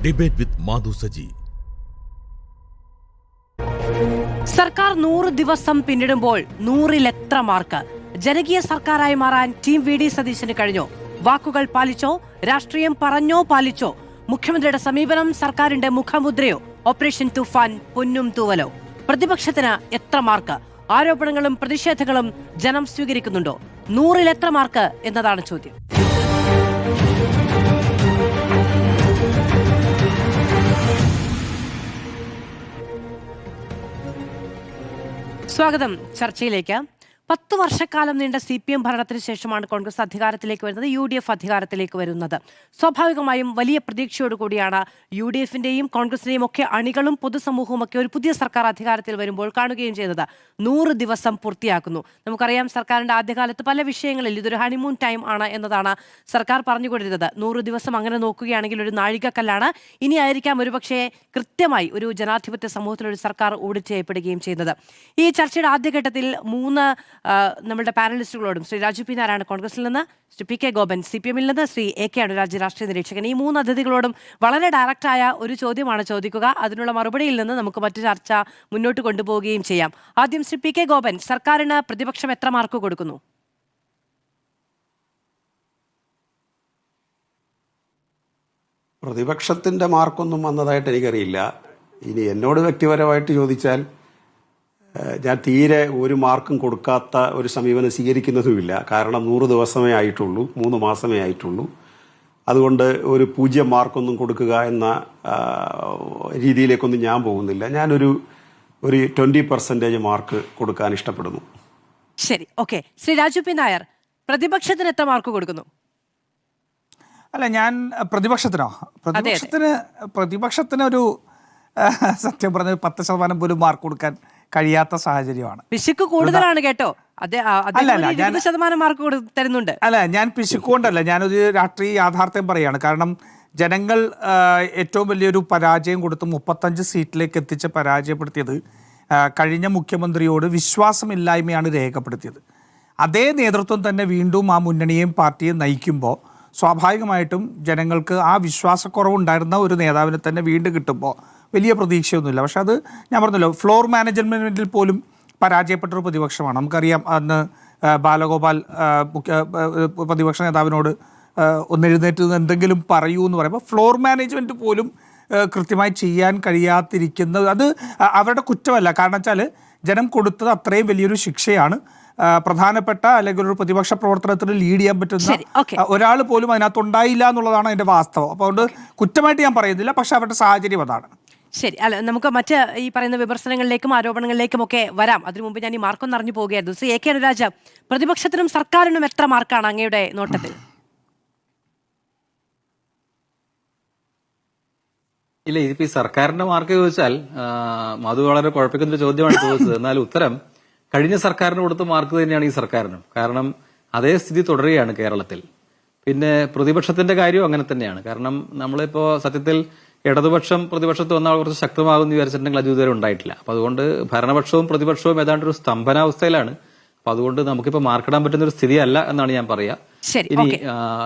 Debate വിത്ത് മാധു സജി. സർക്കാർ 100 ദിവസം പിന്നിടുമ്പോൾ 100-ൽ എത്ര മാർക്ക്? ജനകീയ സർക്കാരായി മാറാൻ ടീം വി ഡി സതീശന് കഴിഞ്ഞോ? വാക്കുകൾ പാലിച്ചോ? രാഷ്ട്രീയം പറഞ്ഞോ പാലിച്ചോ? മുഖ്യമന്ത്രിയുടെ സമീപനം സർക്കാരിന്റെ മുഖമുദ്രയോ? ഓപ്പറേഷൻ തൂഫാൻ പൊന്നും തൂവലോ? പ്രതിപക്ഷത്തിന് എത്ര മാർക്ക്? ആരോപണങ്ങളും പ്രതിഷേധങ്ങളും ജനം സ്വീകരിക്കുന്നുണ്ടോ? 100-ൽ എത്ര മാർക്ക് എന്നതാണ് ചോദ്യം. സ്വാഗതം ചർച്ചയിലേക്ക്. 10 വർഷക്കാലം നീണ്ട CPM ഭരണത്തിന് ശേഷമാണ് കോൺഗ്രസ് അധികാരത്തിലേക്ക് വരുന്നത്, UDF അധികാരത്തിലേക്ക് വരുന്നത്. സ്വാഭാവികമായും വലിയ പ്രതീക്ഷയോടുകൂടിയാണ് UDFന്റെയും കോൺഗ്രസിന്റെയും ഒക്കെ അണികളും പൊതുസമൂഹവും ഒക്കെ ഒരു പുതിയ സർക്കാർ അധികാരത്തിൽ വരുമ്പോൾ കാണുകയും ചെയ്തത് 100 ദിവസം പൂർത്തിയാക്കുന്നു. നമുക്കറിയാം, സർക്കാരിന്റെ ആദ്യകാലത്ത് പല വിഷയങ്ങളിൽ ഇതൊരു ഹണിമൂൺ ടൈം ആണ് എന്നതാണ് സർക്കാർ പറഞ്ഞുകൊണ്ടിരുന്നത്. 100 ദിവസം അങ്ങനെ നോക്കുകയാണെങ്കിൽ ഒരു നാഴികക്കല്ലാണ്. ഇനി ആയിരിക്കാം ഒരുപക്ഷെ കൃത്യമായി ഒരു ജനാധിപത്യ സമൂഹത്തിലൊരു സർക്കാർ ഓഡിറ്റ് ചെയ്യപ്പെടുകയും ചെയ്യുന്നത്. ഈ ചർച്ചയുടെ ആദ്യഘട്ടത്തിൽ 3 നമ്മളുടെ പാനലിസ്റ്റുകളോടും ശ്രീ രാജു പി നാരായണൻ കോൺഗ്രസിൽ നിന്ന്, ശ്രീ PK ഗോപൻ CPM-ൽ നിന്ന്, ശ്രീ AK അനുരാജ് രാഷ്ട്രീയ നിരീക്ഷകൻ, ഈ 3 അതിഥികളോടും വളരെ ഡയറക്റ്റായ ഒരു ചോദ്യമാണ് ചോദിക്കുക. അതിനുള്ള മറുപടിയിൽ നിന്ന് നമുക്ക് മറ്റു ചർച്ച മുന്നോട്ട് കൊണ്ടുപോവുകയും ചെയ്യാം. ആദ്യം ശ്രീ PK ഗോപൻ, സർക്കാരിന് പ്രതിപക്ഷം എത്ര മാർക്ക് കൊടുക്കുന്നു? പ്രതിപക്ഷത്തിൻ്റെ മാർക്കൊന്നും വന്നതായിട്ട് എനിക്കറിയില്ല. ഇനി എന്നോട് വ്യക്തിപരമായിട്ട് ചോദിച്ചാൽ ഞാൻ തീരെ ഒരു മാർക്കും കൊടുക്കാത്ത ഒരു സമീപനം സ്വീകരിക്കുന്നതുമില്ല. കാരണം 100 ദിവസമേ ആയിട്ടുള്ളൂ, 3 മാസമേ ആയിട്ടുള്ളൂ. അതുകൊണ്ട് ഒരു 0 മാർക്കൊന്നും കൊടുക്കുക എന്ന രീതിയിലേക്കൊന്നും ഞാൻ പോകുന്നില്ല. ഞാനൊരു 20% മാർക്ക് കൊടുക്കാൻ ഇഷ്ടപ്പെടുന്നു. ശരി, ഓക്കെ. ശ്രീ രാജു പി നായർ, പ്രതിപക്ഷത്തിന് എത്ര മാർക്ക് കൊടുക്കുന്നു? അല്ല, ഞാൻ പ്രതിപക്ഷത്തിനൊരു സത്യം പറഞ്ഞ 10% പോലും മാർക്ക് കൊടുക്കാൻ കഴിയാത്ത സാഹചര്യമാണ്. പിശുക്ക് കൂടുതലാണ് കേട്ടോ. 20% മാർക്ക് തരുന്നുണ്ട്. അല്ല, ഞാൻ പിശുക്കൊണ്ടല്ല, ഞാനൊരു രാഷ്ട്രീയ യാഥാർത്ഥ്യം പറയാണ്. കാരണം ജനങ്ങൾ ഏറ്റവും വലിയൊരു പരാജയം കൊടുത്ത് 35 സീറ്റിലേക്ക് എത്തിച്ച് പരാജയപ്പെടുത്തിയത് കഴിഞ്ഞ മുഖ്യമന്ത്രിയോട് വിശ്വാസമില്ലായ്മയാണ് രേഖപ്പെടുത്തിയത്. അതേ നേതൃത്വം തന്നെ വീണ്ടും ആ മുന്നണിയെയും പാർട്ടിയെയും നയിക്കുമ്പോൾ സ്വാഭാവികമായിട്ടും ജനങ്ങൾക്ക് ആ വിശ്വാസക്കുറവുണ്ടായിരുന്ന ഒരു നേതാവിനെ തന്നെ വീണ്ടും കിട്ടുമ്പോൾ വലിയ പ്രതീക്ഷയൊന്നുമില്ല. പക്ഷെ അത് ഞാൻ പറഞ്ഞല്ലോ, ഫ്ലോർ മാനേജ്മെൻറ്റിൽ പോലും പരാജയപ്പെട്ടൊരു പ്രതിപക്ഷമാണ്. നമുക്കറിയാം, അന്ന് ബാലഗോപാൽ പ്രതിപക്ഷ നേതാവിനോട് ഒന്നെഴുന്നേറ്റ് എന്തെങ്കിലും പറയൂ എന്ന് പറയുമ്പോൾ ഫ്ലോർ മാനേജ്മെൻറ്റ് പോലും കൃത്യമായി ചെയ്യാൻ കഴിയാതിരിക്കുന്നത് അത് അവരുടെ കുറ്റമല്ല. കാരണം വെച്ചാൽ ജനം കൊടുത്തത് അത്രയും വലിയൊരു ശിക്ഷയാണ്. പ്രധാനപ്പെട്ട അല്ലെങ്കിൽ ഒരു പ്രതിപക്ഷ പ്രവർത്തനത്തിന് ലീഡ് ചെയ്യാൻ പറ്റുന്ന ഒരാൾ പോലും അതിനകത്തുണ്ടായില്ല എന്നുള്ളതാണ് അതിൻ്റെ വാസ്തവം. അപ്പോൾ അതുകൊണ്ട് കുറ്റമായിട്ട് ഞാൻ പറയുന്നില്ല, പക്ഷെ അവരുടെ സാഹചര്യം അതാണ്. ശരി, അല്ല, നമുക്ക് മറ്റ് ഈ പറയുന്ന വിമർശനങ്ങളിലേക്കും ആരോപണങ്ങളിലേക്കും ഒക്കെ വരാം. അതിനു മുമ്പ് ഞാൻ ഈ മാർക്കൊന്ന് അറിഞ്ഞു പോവുകയായിരുന്നു. ശ്രീ AK അനുരാജ്, പ്രതിപക്ഷത്തിനും സർക്കാരിനും എത്ര മാർക്കാണ് അങ്ങയുടെ നോട്ടത്തിൽ? ഇല്ല, ഇതിപ്പോ ഈ സർക്കാരിന്റെ മാർക്ക് ചോദിച്ചാൽ മധു വളരെ കുഴപ്പിക്കുന്ന ചോദ്യമാണ് ചോദിച്ചത്. എന്നാൽ ഉത്തരം കഴിഞ്ഞ സർക്കാരിന് കൊടുത്ത മാർക്ക് തന്നെയാണ് ഈ സർക്കാരിനും. കാരണം അതേ സ്ഥിതി തുടരുകയാണ് കേരളത്തിൽ. പിന്നെ പ്രതിപക്ഷത്തിന്റെ കാര്യവും അങ്ങനെ തന്നെയാണ്. കാരണം നമ്മളിപ്പോ സത്യത്തിൽ ഇടതുപക്ഷം പ്രതിപക്ഷത്ത് വന്നാൽ കുറച്ച് ശക്തമാകുമെന്ന് വിചാരിച്ചിട്ടുണ്ടെങ്കിൽ അത് ഇതുവരെ ഉണ്ടായിട്ടില്ല. അപ്പൊ അതുകൊണ്ട് ഭരണപക്ഷവും പ്രതിപക്ഷവും ഏതാണ്ട് ഒരു സ്തംഭനാവസ്ഥയിലാണ്. അപ്പൊ അതുകൊണ്ട് നമുക്കിപ്പോ മാർക്കിടാൻ പറ്റുന്ന ഒരു സ്ഥിതിയല്ല എന്നാണ് ഞാൻ പറയാ. ഇനി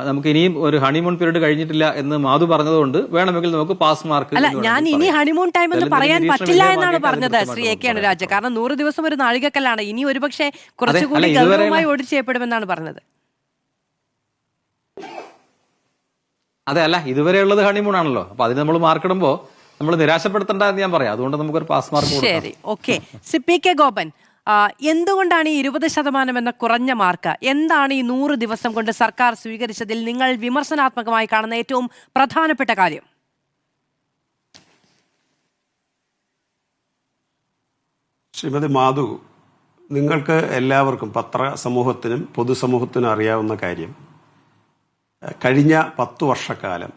നമുക്ക് ഇനിയും ഒരു ഹണിമൂൺ പീരീഡ് കഴിഞ്ഞിട്ടില്ല എന്ന് മാധു പറഞ്ഞതുകൊണ്ട് വേണമെങ്കിൽ നമുക്ക് പാസ് മാർക്ക്. അല്ല, ഞാൻ ഇനി ഹണിമൂൺ ടൈം എന്ന് പറയാൻ പറ്റില്ല എന്നാണ് പറഞ്ഞത് ശ്രീ AK അനുരാജ്. കാരണം 100 ദിവസം ഒരു നാഴികക്കല്ലാണ്. ഇനി ഒരുപക്ഷെ കുറച്ചുകൂടി ഗൗരവമായി ഓഡിറ്റ് ചെയ്യപ്പെടുമെന്നാണ് പറഞ്ഞത്. അതെ, അല്ല, ഇതുവരെയുള്ളത് ഹണിമൂൺ ആണല്ലോ. അപ്പൊ അതിന് നമ്മൾ മാർക്കിടുമ്പോ നമ്മൾ നിരാശപ്പെടുത്തണ്ട എന്ന് ഞാൻ പറയാം. അതുകൊണ്ട് നമുക്കൊരു പാസ് മാർക്ക് കൊടുക്കാം. ശരി, ഓക്കെ. ശ്രീ PK ഗോപൻ, എന്തുകൊണ്ടാണ് ഈ 20% എന്ന കുറഞ്ഞ മാർക്ക്? എന്താണ് ഈ 100 ദിവസം കൊണ്ട് സർക്കാർ സ്വീകരിച്ചതിൽ നിങ്ങൾ വിമർശനാത്മകമായി കാണുന്ന ഏറ്റവും പ്രധാനപ്പെട്ട കാര്യം? ശ്രീമതി മാധു, നിങ്ങൾക്ക് എല്ലാവർക്കും, പത്ര സമൂഹത്തിനും പൊതുസമൂഹത്തിനും അറിയാവുന്ന കാര്യം, കഴിഞ്ഞ 10 വർഷക്കാലം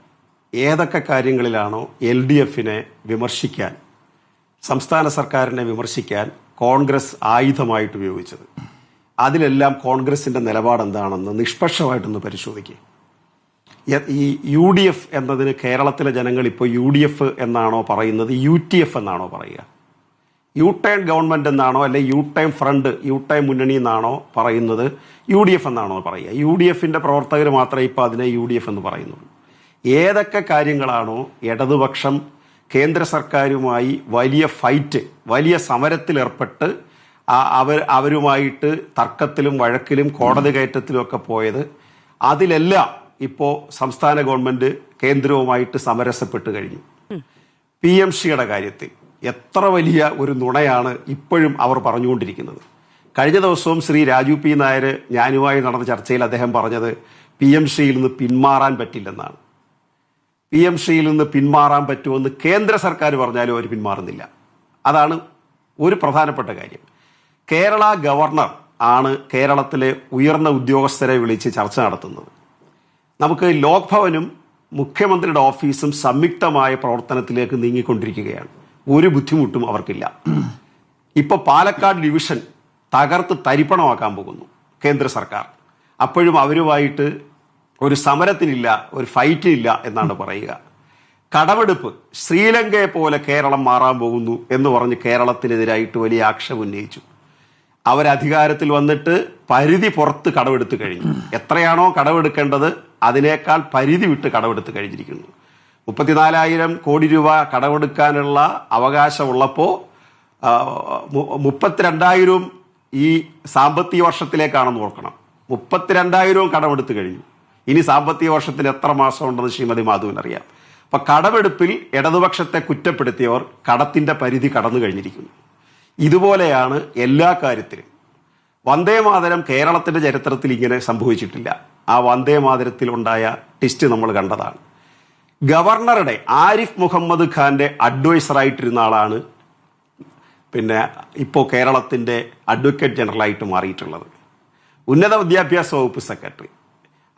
ഏതൊക്കെ കാര്യങ്ങളിലാണോ LDFനെ വിമർശിക്കാൻ, സംസ്ഥാന സർക്കാരിനെ വിമർശിക്കാൻ കോൺഗ്രസ് ആയുധമായിട്ട് ഉപയോഗിച്ചത്, അതിലെല്ലാം കോൺഗ്രസിന്റെ നിലപാട് എന്താണെന്ന് നിഷ്പക്ഷമായിട്ടൊന്ന് പരിശോധിക്കുക. ഈ UDF എന്നതിന് കേരളത്തിലെ ജനങ്ങൾ ഇപ്പോൾ UDF എന്നാണോ പറയുന്നത്, UTF എന്നാണോ പറയുക? യു-ടേൺ ഗവൺമെന്റ് എന്നാണോ, അല്ലെ യു-ടേൺ ഫ്രണ്ട്, യു-ടേൺ മുന്നണി എന്നാണോ പറയുന്നത്, UDF എന്നാണോ പറയുക? UDFന്റെ പ്രവർത്തകർ മാത്രമേ ഇപ്പോൾ അതിനെ UDF എന്ന് പറയുന്നുള്ളൂ. ഏതൊക്കെ കാര്യങ്ങളാണോ ഇടതുപക്ഷം കേന്ദ്ര സർക്കാരുമായി വലിയ ഫൈറ്റ്, വലിയ സമരത്തിലേർപ്പെട്ട് അവരുമായിട്ട് തർക്കത്തിലും വഴക്കിലും കോടതി കയറ്റത്തിലും ഒക്കെ പോയത്, അതിലെല്ലാം ഇപ്പോൾ സംസ്ഥാന ഗവൺമെന്റ് കേന്ദ്രവുമായിട്ട് സമരസപ്പെട്ട് കഴിഞ്ഞു. PMCയുടെ കാര്യത്തിൽ എത്ര വലിയ ഒരു നുണയാണ് ഇപ്പോഴും അവർ പറഞ്ഞുകൊണ്ടിരിക്കുന്നത്. കഴിഞ്ഞ ദിവസവും ശ്രീ രാജു പി നായർ ഞാനുമായി നടന്ന ചർച്ചയിൽ അദ്ദേഹം പറഞ്ഞത് PMCയിൽ നിന്ന് പിന്മാറാൻ പറ്റില്ലെന്നാണ്. PMCയിൽ നിന്ന് പിന്മാറാൻ പറ്റുമെന്ന് കേന്ദ്ര സർക്കാർ പറഞ്ഞാലും അവർ പിന്മാറുന്നില്ല. അതാണ് ഒരു പ്രധാനപ്പെട്ട കാര്യം. കേരള ഗവർണർ ആണ് കേരളത്തിലെ ഉയർന്ന ഉദ്യോഗസ്ഥരെ വിളിച്ച് ചർച്ച നടത്തുന്നത്. നമുക്ക് ലോക്ഭവനും മുഖ്യമന്ത്രിയുടെ ഓഫീസും സംയുക്തമായ പ്രവർത്തനത്തിലേക്ക് നീങ്ങിക്കൊണ്ടിരിക്കുകയാണ്. ഒരു ബുദ്ധിമുട്ടും അവർക്കില്ല. ഇപ്പൊ പാലക്കാട് ഡിവിഷൻ തകർത്ത് തരിപ്പണമാക്കാൻ പോകുന്നു കേന്ദ്ര സർക്കാർ. അപ്പോഴും അവരുമായിട്ട് ഒരു സമരത്തിനില്ല, ഒരു ഫൈറ്റിനില്ല എന്നാണ് പറയുക. കടമെടുപ്പ്, ശ്രീലങ്കയെ പോലെ കേരളം മാറാൻ പോകുന്നു എന്ന് പറഞ്ഞ് കേരളത്തിനെതിരായിട്ട് വലിയ ആക്ഷേപം ഉന്നയിച്ചു. അവരധികാരത്തിൽ വന്നിട്ട് പരിധി പുറത്ത് കടമെടുത്ത് കഴിഞ്ഞു. എത്രയാണോ കടമെടുക്കേണ്ടത് അതിനേക്കാൾ പരിധി വിട്ട് കടമെടുത്ത് കഴിഞ്ഞിരിക്കുന്നു. 34,000 കോടി രൂപ കടമെടുക്കാനുള്ള അവകാശമുള്ളപ്പോൾ 32,000 ഈ സാമ്പത്തിക വർഷത്തിലേക്കാണെന്ന് ഓർക്കണം. 32,000 കടമെടുത്ത് കഴിഞ്ഞു. ഇനി സാമ്പത്തിക വർഷത്തിൽ എത്ര മാസം ഉണ്ടെന്ന് ശ്രീമതി മാധുവിനറിയാം. അപ്പൊ കടമെടുപ്പിൽ ഇടതുപക്ഷത്തെ കുറ്റപ്പെടുത്തിയവർ കടത്തിന്റെ പരിധി കടന്നു കഴിഞ്ഞിരിക്കുന്നു. ഇതുപോലെയാണ് എല്ലാ കാര്യത്തിലും. വന്ദേമാതരം കേരളത്തിന്റെ ചരിത്രത്തിൽ ഇങ്ങനെ സംഭവിച്ചിട്ടില്ല. ആ വന്ദേമാതരത്തിൽ ഉണ്ടായ ട്വിസ്റ്റ് നമ്മൾ കണ്ടതാണ്. ഗവർണറുടെ ആരിഫ് മുഹമ്മദ് ഖാന്റെ അഡ്വൈസറായിട്ടിരുന്ന ആളാണ് പിന്നെ ഇപ്പോൾ കേരളത്തിന്റെ അഡ്വക്കേറ്റ് ജനറലായിട്ട് മാറിയിട്ടുള്ളത്. ഉന്നത വിദ്യാഭ്യാസ വകുപ്പ് സെക്രട്ടറി,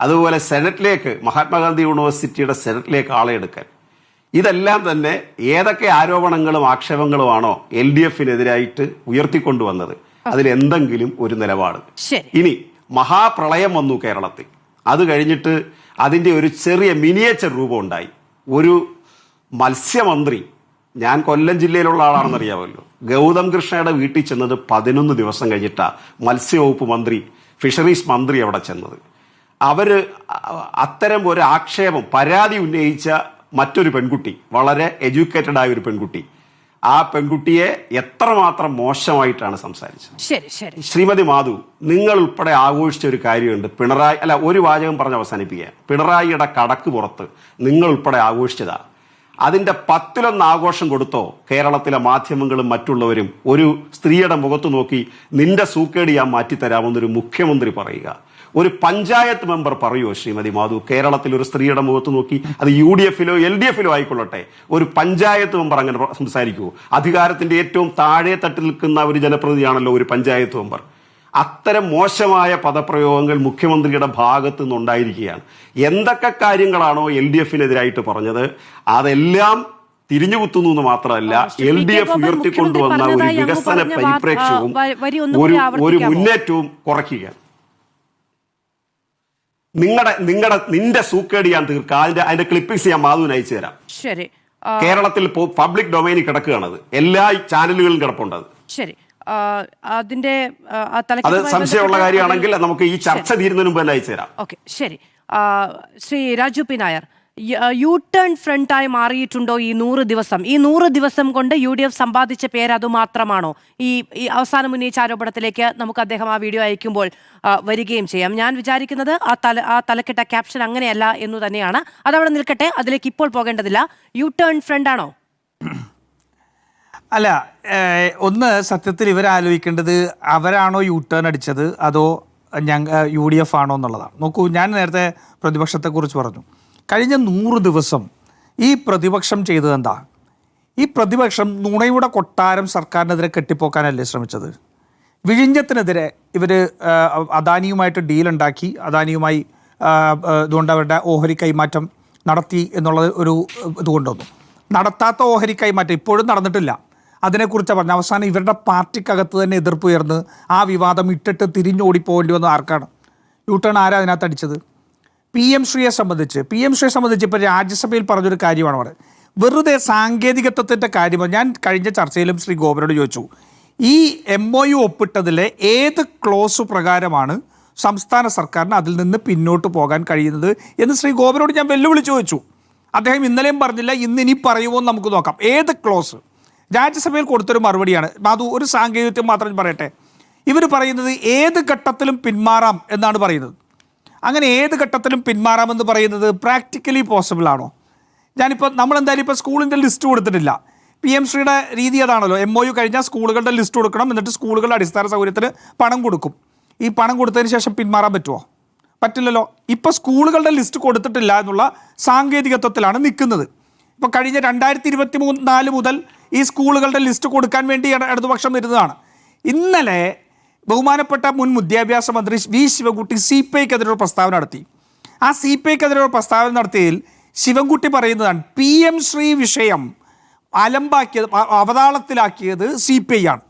അതുപോലെ സെനറ്റിലേക്ക്, മഹാത്മാഗാന്ധി യൂണിവേഴ്സിറ്റിയുടെ സെനറ്റിലേക്ക് ആളെ എടുക്കാൻ, ഇതെല്ലാം തന്നെ ഏതൊക്കെ ആരോപണങ്ങളും ആക്ഷേപങ്ങളുമാണോ LDFനെതിരായിട്ട് ഉയർത്തിക്കൊണ്ടുവന്നത് അതിലെന്തെങ്കിലും ഒരു നിലപാട്. ഇനി മഹാപ്രളയം വന്നു കേരളത്തിൽ. അത് കഴിഞ്ഞിട്ട് അതിന്റെ ഒരു ചെറിയ മിനിയേച്ചർ രൂപം ഉണ്ടായി. ഒരു മത്സ്യമന്ത്രി, ഞാൻ കൊല്ലം ജില്ലയിലുള്ള ആളാണെന്നറിയാമല്ലോ, ഗൗതം കൃഷ്ണയുടെ വീട്ടിൽ ചെന്നത് 11 ദിവസം കഴിഞ്ഞിട്ടാണ് മത്സ്യവകുപ്പ് മന്ത്രി, ഫിഷറീസ് മന്ത്രി അവിടെ ചെന്നത്. അവര് അത്തരം ഒരു ആക്ഷേപം, പരാതി ഉന്നയിച്ച മറ്റൊരു പെൺകുട്ടി, വളരെ എഡ്യൂക്കേറ്റഡ് ആയ ഒരു പെൺകുട്ടി, ആ പെൺകുട്ടിയെ എത്രമാത്രം മോശമായിട്ടാണ് സംസാരിച്ചത്. ശ്രീമതി മാധു, നിങ്ങൾ ഉൾപ്പെടെ ആഘോഷിച്ച ഒരു കാര്യമുണ്ട്. പിണറായി, അല്ല, ഒരു വാചകം പറഞ്ഞ് അവസാനിപ്പിക്കുക. പിണറായിയുടെ കടക്ക് പുറത്ത് നിങ്ങൾ ഉൾപ്പെടെ ആഘോഷിച്ചതാ. അതിന്റെ 10-1 ആഘോഷം കൊടുത്തോ കേരളത്തിലെ മാധ്യമങ്ങളും മറ്റുള്ളവരും? ഒരു സ്ത്രീയുടെ മുഖത്ത് നോക്കി നിന്റെ സൂക്കേട് ഞാൻ മാറ്റിത്തരാമെന്നൊരു മുഖ്യമന്ത്രി പറയുക. ഒരു പഞ്ചായത്ത് മെമ്പർ പറയുമോ ശ്രീമതി മാധു കേരളത്തിൽ ഒരു സ്ത്രീയുടെ മുഖത്ത് നോക്കി? അത് UDFലോ LDFലോ ആയിക്കൊള്ളട്ടെ, ഒരു പഞ്ചായത്ത് മെമ്പർ അങ്ങനെ സംസാരിക്കുമോ? അധികാരത്തിന്റെ ഏറ്റവും താഴെ തട്ടിൽ നിൽക്കുന്ന ഒരു ജനപ്രതിനിധിയാണല്ലോ ഒരു പഞ്ചായത്ത് മെമ്പർ. അത്തരം മോശമായ പദപ്രയോഗങ്ങൾ മുഖ്യമന്ത്രിയുടെ ഭാഗത്തു നിന്നുണ്ടായിരിക്കുകയാണ്. എന്തൊക്കെ കാര്യങ്ങളാണോ LDFനെതിരായിട്ട് പറഞ്ഞത് അതെല്ലാം തിരിഞ്ഞുകുത്തുന്നു എന്ന് മാത്രമല്ല, LDF ഉയർത്തിക്കൊണ്ടുവന്ന ഒരു വികസന പരിപ്രേക്ഷ്യവും ഒരു മുന്നേറ്റവും കുറയ്ക്കുകയാണ്. നിന്റെ സൂക്കേട് ഞാൻ തീർക്കാം. അതിന്റെ ക്ലിപ്പിംഗ്സ് ഞാൻ മാധുവിന് അയച്ചു തരാം. ശരി, കേരളത്തിൽ പബ്ലിക് ഡൊമൈനിൽ കിടക്കുകയാണത്, എല്ലാ ചാനലുകളിലും കിടപ്പുണ്ടത്. ശരി, അതിന്റെ അത് സംശയമുള്ള കാര്യമാണെങ്കിൽ നമുക്ക് ഈ ചർച്ച തീരുന്നതിന് മുമ്പ് തന്നെ അയച്ചു തരാം. ഓക്കെ, ശരി. ശ്രീ രാജു പി നായർ, U-turn ഫ്രണ്ടായി മാറിയിട്ടുണ്ടോ ഈ 100 ദിവസം? ഈ 100 ദിവസം കൊണ്ട് UDF സമ്പാദിച്ച പേര് അതുമാത്രമാണോ? ഈ അവസാനം ഉന്നയിച്ച ആരോപണത്തിലേക്ക് നമുക്ക് അദ്ദേഹം ആ വീഡിയോ അയക്കുമ്പോൾ വരികയും ചെയ്യാം. ഞാൻ വിചാരിക്കുന്നത് ആ തലക്കെട്ട ക്യാപ്ഷൻ അങ്ങനെയല്ല എന്നു തന്നെയാണ്. അതവിടെ നിൽക്കട്ടെ, അതിലേക്ക് ഇപ്പോൾ പോകേണ്ടതില്ല. U-turn ഫ്രണ്ടാണോ? അല്ല, ഒന്ന് സത്യത്തിൽ ഇവരാലോചിക്കേണ്ടത് അവരാണോ U-turn അടിച്ചത് അതോ UDF ആണോ എന്നുള്ളതാണ്. നോക്കൂ, ഞാൻ നേരത്തെ പ്രതിപക്ഷത്തെക്കുറിച്ച് പറഞ്ഞു. കഴിഞ്ഞ 100 ദിവസം ഈ പ്രതിപക്ഷം ചെയ്തത് എന്താ? ഈ പ്രതിപക്ഷം നുണയുടെ കൊട്ടാരം സർക്കാരിനെതിരെ കെട്ടിപ്പോക്കാനല്ലേ ശ്രമിച്ചത്? വിഴിഞ്ഞത്തിനെതിരെ ഇവർ അദാനിയുമായിട്ട് ഡീലുണ്ടാക്കി, അദാനിയുമായി ഇതുകൊണ്ട് അവരുടെ ഓഹരി കൈമാറ്റം നടത്തി എന്നുള്ളത് ഒരു ഇത് കൊണ്ടുവന്നു. നടത്താത്ത ഓഹരി കൈമാറ്റം ഇപ്പോഴും നടന്നിട്ടില്ല. അതിനെക്കുറിച്ച് പറഞ്ഞ അവസാനം ഇവരുടെ പാർട്ടിക്കകത്ത് തന്നെ എതിർപ്പുയർന്ന് ആ വിവാദം ഇട്ടിട്ട് തിരിഞ്ഞോടിപ്പോകേണ്ടി വന്നത് ആർക്കാണ്? U-turn ആരാ അതിനകത്ത് അടിച്ചത്? PM ശ്രീയെ സംബന്ധിച്ച് ഇപ്പോൾ രാജ്യസഭയിൽ പറഞ്ഞൊരു കാര്യമാണ് പറയുന്നത്. വെറുതെ സാങ്കേതികത്വത്തിൻ്റെ കാര്യമാണ്. ഞാൻ കഴിഞ്ഞ ചർച്ചയിലും ശ്രീ ഗോപനോട് ചോദിച്ചു, ഈ MOU ഒപ്പിട്ടതിലെ ഏത് ക്ലോസ് പ്രകാരമാണ് സംസ്ഥാന സർക്കാരിന് അതിൽ നിന്ന് പിന്നോട്ട് പോകാൻ കഴിയുന്നത് എന്ന് ശ്രീ ഗോപനോട് ഞാൻ വെല്ലുവിളിച്ച് ചോദിച്ചു. അദ്ദേഹം ഇന്നലെയും പറഞ്ഞില്ല, ഇനി പറയുമോ എന്ന് നമുക്ക് നോക്കാം. ഏത് ക്ലോസ് രാജ്യസഭയിൽ കൊടുത്തൊരു മറുപടിയാണ്. അത് ഒരു സാങ്കേതികത്വം മാത്രം പറയട്ടെ. ഇവർ പറയുന്നത് ഏത് ഘട്ടത്തിലും പിന്മാറാം എന്നാണ് പറയുന്നത്. അങ്ങനെ ഏത് ഘട്ടത്തിലും പിന്മാറാമെന്ന് പറയുന്നത് പ്രാക്ടിക്കലി പോസിബിൾ ആണോ? ഞാനിപ്പോൾ നമ്മളെന്തായാലും ഇപ്പോൾ സ്കൂളിൻ്റെ ലിസ്റ്റ് കൊടുത്തിട്ടില്ല. PM ശ്രീയുടെ രീതി അതാണല്ലോ, MOU കഴിഞ്ഞാൽ സ്കൂളുകളുടെ ലിസ്റ്റ് കൊടുക്കണം, എന്നിട്ട് സ്കൂളുകളുടെ അടിസ്ഥാന സൗകര്യത്തിന് പണം കൊടുക്കും. ഈ പണം കൊടുത്തതിന് ശേഷം പിന്മാറാൻ പറ്റുമോ? പറ്റില്ലല്ലോ. ഇപ്പോൾ സ്കൂളുകളുടെ ലിസ്റ്റ് കൊടുത്തിട്ടില്ല എന്നുള്ള സാങ്കേതികത്വത്തിലാണ് നിൽക്കുന്നത്. ഇപ്പോൾ കഴിഞ്ഞ 2024 മുതൽ ഈ സ്കൂളുകളുടെ ലിസ്റ്റ് കൊടുക്കാൻ വേണ്ടി ഇടതുപക്ഷം വരുന്നതാണ്. ഇന്നലെ ബഹുമാനപ്പെട്ട മുൻ വിദ്യാഭ്യാസ മന്ത്രി V. ശിവൻകുട്ടി CPIക്കെതിരെ ഒരു പ്രസ്താവന നടത്തി. ആ CPIക്കെതിരെ ഒരു പ്രസ്താവന നടത്തിയതിൽ ശിവൻകുട്ടി പറയുന്നതാണ് PM ശ്രീ വിഷയം അലമ്പാക്കിയത്, അവതാളത്തിലാക്കിയത് CPI ആണ്.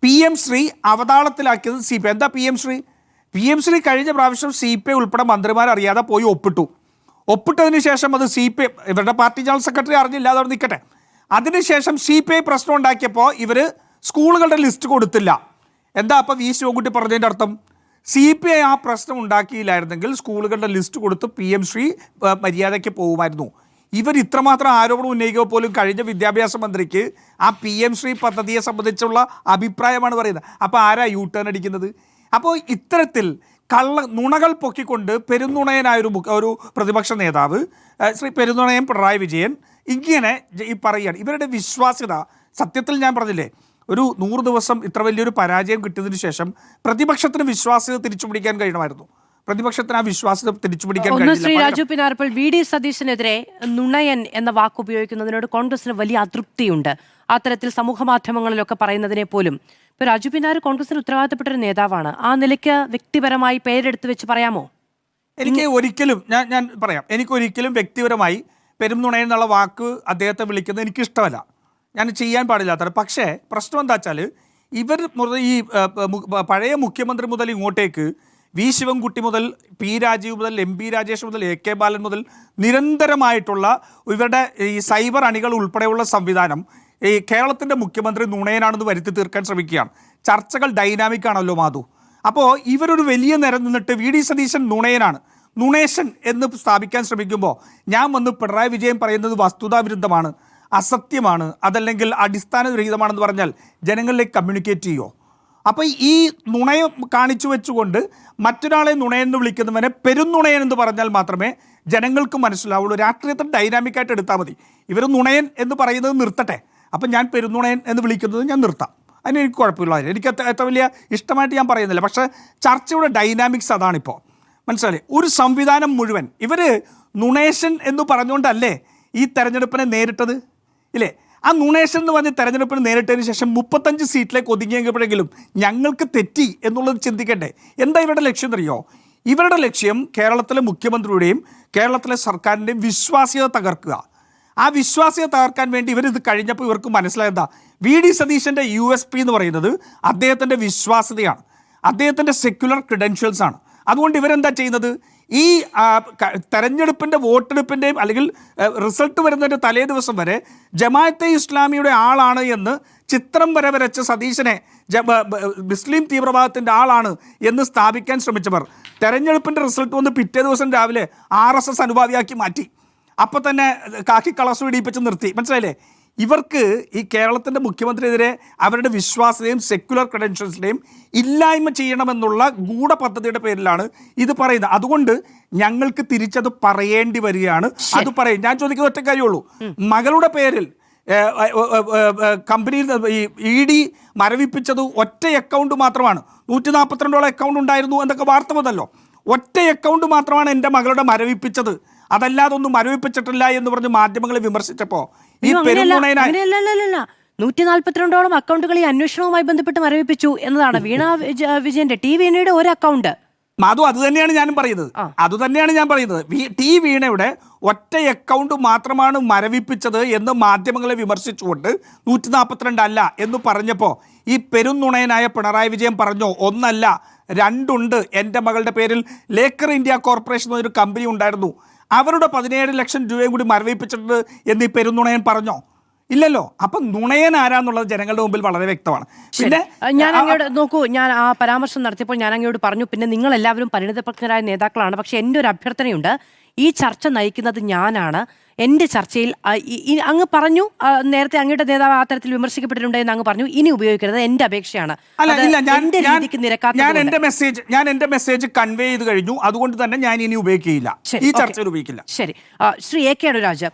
PM Shri അവതാളത്തിലാക്കിയത് CPI. എന്താ PM ശ്രീ കഴിഞ്ഞ പ്രാവശ്യം CPI ഉൾപ്പെടെ മന്ത്രിമാരറിയാതെ പോയി ഒപ്പിട്ടതിന് ശേഷം അത് CPI ഇവരുടെ പാർട്ടി ജനറൽ സെക്രട്ടറി അറിഞ്ഞില്ല, അതവിടെ നിൽക്കട്ടെ. അതിനുശേഷം CPI പ്രശ്നം ഉണ്ടാക്കിയപ്പോൾ ഇവർ സ്കൂളുകളുടെ ലിസ്റ്റ് കൊടുത്തില്ല. എന്താ അപ്പോൾ V. ശിവൻകുട്ടി പറഞ്ഞതിൻ്റെ അർത്ഥം? CPI ആ പ്രശ്നം ഉണ്ടാക്കിയില്ലായിരുന്നെങ്കിൽ സ്കൂളുകളുടെ ലിസ്റ്റ് കൊടുത്ത് PM ശ്രീ മര്യാദയ്ക്ക് പോകുമായിരുന്നു. ഇവർ ഇത്രമാത്രം ആരോപണം ഉന്നയിക്കുക പോലും കഴിഞ്ഞ വിദ്യാഭ്യാസ മന്ത്രിക്ക് ആ PM ശ്രീ പദ്ധതിയെ സംബന്ധിച്ചുള്ള അഭിപ്രായമാണ് പറയുന്നത്. അപ്പോൾ ആരാ U-ടേൺ അടിക്കുന്നത്? അപ്പോൾ ഇത്തരത്തിൽ നുണകൾ പൊക്കിക്കൊണ്ട് പെരുന്നുണയനായൊരു പ്രതിപക്ഷ നേതാവ് ശ്രീ പെരുന്നുണയൻ പിണറായി വിജയൻ ഇങ്ങനെ ഈ പറയുകയാണ്. ഇവരുടെ വിശ്വാസ്യത സത്യത്തിൽ ഞാൻ പറഞ്ഞില്ലേ, ഒരു 100 ദിവസം ഇത്ര വലിയൊരു പരാജയം കിട്ടിയതിനു ശേഷം പ്രതിപക്ഷത്തിന് വിശ്വാസ്യത തിരിച്ചുപിടിക്കാൻ കഴിയണമായിരുന്നു. പ്രതിപക്ഷത്തിന് ആ വിശ്വാസ്യത തിരിച്ചുപിടിക്കാൻ കഴിഞ്ഞില്ല. ശ്രീ രാജു പിനാരപ്പൾ, VD സതീശനെതിരെ നുണയൻ എന്ന വാക്ക് ഉപയോഗിക്കുന്നതിനോട് കോൺഗ്രസിന് വലിയ അതൃപ്തിയുണ്ട്. അത്തരത്തിൽ സമൂഹ മാധ്യമങ്ങളിലൊക്കെ പറയുന്നതിനെ പോലും. ഇപ്പൊ രാജു പിനാർ കോൺഗ്രസിന് ഉത്തരവാദിത്തപ്പെട്ട ഒരു നേതാവാണ്. ആ നിലയ്ക്ക് വ്യക്തിപരമായി പേരെടുത്ത് വെച്ച് പറയാമോ? എനിക്ക് ഒരിക്കലും ഞാൻ പറയാം, എനിക്കൊരിക്കലും വ്യക്തിപരമായി പെരുംനുണയൻ എന്നുള്ള വാക്ക് അദ്ദേഹത്തെ വിളിക്കുന്നത് എനിക്കിഷ്ടമല്ല, ഞാൻ ചെയ്യാൻ പാടില്ലാത്തത്. പക്ഷേ പ്രശ്നം എന്താ വെച്ചാൽ ഇവർ ഈ പഴയ മുഖ്യമന്ത്രി മുതൽ ഇങ്ങോട്ടേക്ക് V. ശിവൻകുട്ടി മുതൽ P. രാജീവ് മുതൽ MP രാജേഷ് മുതൽ AK ബാലൻ മുതൽ നിരന്തരമായിട്ടുള്ള ഇവരുടെ ഈ സൈബർ അണികൾ ഉൾപ്പെടെയുള്ള സംവിധാനം ഈ കേരളത്തിൻ്റെ മുഖ്യമന്ത്രി നുണയനാണെന്ന് വരുത്തി തീർക്കാൻ ശ്രമിക്കുകയാണ്. ചർച്ചകൾ ഡൈനാമിക് ആണല്ലോ മാധു. അപ്പോൾ ഇവരൊരു വലിയ നിര നിന്നിട്ട് VD സതീശൻ നുണയനാണ്, നുണേശൻ എന്ന് സ്ഥാപിക്കാൻ ശ്രമിക്കുമ്പോൾ ഞാൻ വന്ന് പിണറായി വിജയൻ പറയുന്നത് വസ്തുതാവിരുദ്ധമാണ്, അസത്യമാണ്, അതല്ലെങ്കിൽ അടിസ്ഥാനരഹിതമാണെന്ന് പറഞ്ഞാൽ ജനങ്ങളിലേക്ക് കമ്മ്യൂണിക്കേറ്റ് ചെയ്യുമോ? അപ്പോൾ ഈ നുണയം കാണിച്ചു വെച്ചുകൊണ്ട് മറ്റൊരാളെ നുണയെന്ന് വിളിക്കുന്നവനെ പെരുന്നുണയൻ എന്ന് പറഞ്ഞാൽ മാത്രമേ ജനങ്ങൾക്ക് മനസ്സിലാവുള്ളൂ. രാഷ്ട്രീയത്തിൽ ഡൈനാമിക്കായിട്ട് എടുത്താൽ മതി. ഇവർ നുണയൻ എന്ന് പറയുന്നത് നിർത്തട്ടെ, അപ്പം ഞാൻ പെരുന്നുണയൻ എന്ന് വിളിക്കുന്നത് ഞാൻ നിർത്താം, അതിന് എനിക്ക് കുഴപ്പമില്ല. എനിക്ക് അത്ര വലിയ ഇഷ്ടമായിട്ട് ഞാൻ പറയുന്നില്ല. പക്ഷേ ചർച്ചയുടെ ഡൈനാമിക്സ് അതാണിപ്പോൾ, മനസ്സിലായി? ഒരു സംവിധാനം മുഴുവൻ ഇവർ നുണേശൻ എന്ന് പറഞ്ഞുകൊണ്ടല്ലേ ഈ തെരഞ്ഞെടുപ്പിനെ നേരിട്ടത്, ഇല്ലേ? ആ നുണേശൻ എന്ന് പറഞ്ഞ് തെരഞ്ഞെടുപ്പിന് നേരിട്ടതിന് ശേഷം 35 സീറ്റിലേക്ക് ഒതുങ്ങിയെങ്കിലെങ്കിലും ഞങ്ങൾക്ക് തെറ്റി എന്നുള്ളത് ചിന്തിക്കട്ടെ. എന്താ ഇവരുടെ ലക്ഷ്യം അറിയോ? ഇവരുടെ ലക്ഷ്യം കേരളത്തിലെ മുഖ്യമന്ത്രിയുടെയും കേരളത്തിലെ സർക്കാരിൻ്റെയും വിശ്വാസ്യത തകർക്കുക. ആ വിശ്വാസ്യത തകർക്കാൻ വേണ്ടി ഇവരിത് കഴിഞ്ഞപ്പോൾ ഇവർക്ക് മനസ്സിലായതാ VD സതീശൻ്റെ USP എന്ന് പറയുന്നത് അദ്ദേഹത്തിൻ്റെ വിശ്വാസ്യതയാണ്, അദ്ദേഹത്തിൻ്റെ സെക്യുലർ ക്രെഡൻഷ്യൽസ് ആണ്. അതുകൊണ്ട് ഇവരെന്താ ചെയ്യുന്നത്? ഈ തെരഞ്ഞെടുപ്പിൻ്റെ വോട്ടെടുപ്പിൻ്റെയും അല്ലെങ്കിൽ റിസൾട്ട് വരുന്നതിൻ്റെ തലേ ദിവസം വരെ ജമാഅത്തെ ഇസ്ലാമിയുടെ ആളാണ് എന്ന് ചിത്രം വരെ വരച്ച് സതീശനെ മുസ്ലിം തീവ്രവാദത്തിൻ്റെ ആളാണ് എന്ന് സ്ഥാപിക്കാൻ ശ്രമിച്ചവർ തെരഞ്ഞെടുപ്പിൻ്റെ റിസൾട്ട് വന്ന് പിറ്റേ ദിവസം രാവിലെ RSS അനുഭാവിയാക്കി മാറ്റി. അപ്പോൾ തന്നെ കാക്കി കളസ് പിടിപ്പിച്ച് നിർത്തി. മനസ്സിലായില്ലേ? ഇവർക്ക് ഈ കേരളത്തിൻ്റെ മുഖ്യമന്ത്രിയെതിരെ അവരുടെ വിശ്വാസ്യതയും സെക്യുലർ ക്രെഡൻഷ്യൽസിൻ്റെയും ഇല്ലായ്മ ചെയ്യണമെന്നുള്ള ഗൂഢപദ്ധതിയുടെ പേരിലാണ് ഇത് പറയുന്നത്. അതുകൊണ്ട് ഞങ്ങൾക്ക് തിരിച്ചത് പറയേണ്ടി വരികയാണ്. അത് പറയും. ഞാൻ ചോദിക്കുന്ന ഒറ്റ കാര്യമുള്ളൂ, മകളുടെ പേരിൽ കമ്പനിയിൽ ഈ ED മരവിപ്പിച്ചത് ഒറ്റ അക്കൗണ്ട് മാത്രമാണ്. 142 അക്കൗണ്ട് ഉണ്ടായിരുന്നു എന്നൊക്കെ വാർത്ത വന്നല്ലോ. ഒറ്റ അക്കൗണ്ട് മാത്രമാണ് എൻ്റെ മകളുടെ മരവിപ്പിച്ചത്, അതല്ലാതെ ഒന്നും മരവിപ്പിച്ചിട്ടില്ല എന്ന് പറഞ്ഞ് മാധ്യമങ്ങളെ വിമർശിച്ചപ്പോൾ ഈ പെരുന്നുണയനായി 142ഓളം അക്കൗണ്ടുകൾ ഈ അന്വേഷണവുമായി ബന്ധപ്പെട്ട് മരവിപ്പിച്ചു എന്നതാണ് വീണ വിജയന്റെ വീണയുടെ ഒരു അക്കൗണ്ട്. മാധു, അത് തന്നെയാണ് ഞാനും പറയുന്നത്. വീണയുടെ ഒറ്റ അക്കൗണ്ട് മാത്രമാണ് മരവിപ്പിച്ചത് എന്ന് മാധ്യമങ്ങളെ വിമർശിച്ചുകൊണ്ട് 142 അല്ല എന്ന് പറഞ്ഞപ്പോൾ ഈ പെരുന്നുണയനായ പിണറായി വിജയൻ പറഞ്ഞോ, ഒന്നല്ല 2 ഉണ്ട്. എൻ്റെ മകളുടെ പേരിൽ ലേക്കർ ഇന്ത്യ കോർപ്പറേഷൻ എന്നൊരു കമ്പനി ഉണ്ടായിരുന്നു, അവരുടെ 17 ലക്ഷം രൂപയും കൂടി മരവിപ്പിച്ചിട്ടുണ്ട് എന്ന് ഈ പെരുന്നുണയൻ പറഞ്ഞോ? ഇല്ലല്ലോ. അപ്പം നുണയൻ ആരാന്നുള്ളത് ജനങ്ങളുടെ മുമ്പിൽ വളരെ വ്യക്തമാണ്. പിന്നെ ഞാൻ അങ്ങോട്ട് നോക്കൂ, ഞാൻ ആ പരാമർശം നടത്തിയപ്പോൾ ഞാൻ അങ്ങോട്ട് പറഞ്ഞു, പിന്നെ നിങ്ങൾ എല്ലാവരും പരിണിതപ്രജ്ഞരായ നേതാക്കളാണ്, പക്ഷെ എൻ്റെ ഒരു അഭ്യർത്ഥനയുണ്ട്, ഈ ചർച്ച നയിക്കുന്നത് ഞാനാണ്, എന്റെ ചർച്ചയിൽ അങ്ങ് പറഞ്ഞു, നേരത്തെ അങ്ങയുടെ നേതാവ് ആ തരത്തിൽ വിമർശിക്കപ്പെട്ടിട്ടുണ്ട് എന്ന് അങ്ങ് പറഞ്ഞു, ഇനി ഉപയോഗിക്കരുത്, എന്റെ അപേക്ഷയാണ്. ഞാൻ എന്റെ മെസ്സേജ് കൺവേ ചെയ്ത് കഴിഞ്ഞു, അതുകൊണ്ട് തന്നെ ഞാൻ ഇനി ഉപയോഗിക്കില്ല, ഈ ചർച്ചയിൽ ഉപയോഗിക്കില്ല. ശരി, ശ്രീ എ കെ അനുരാജ്,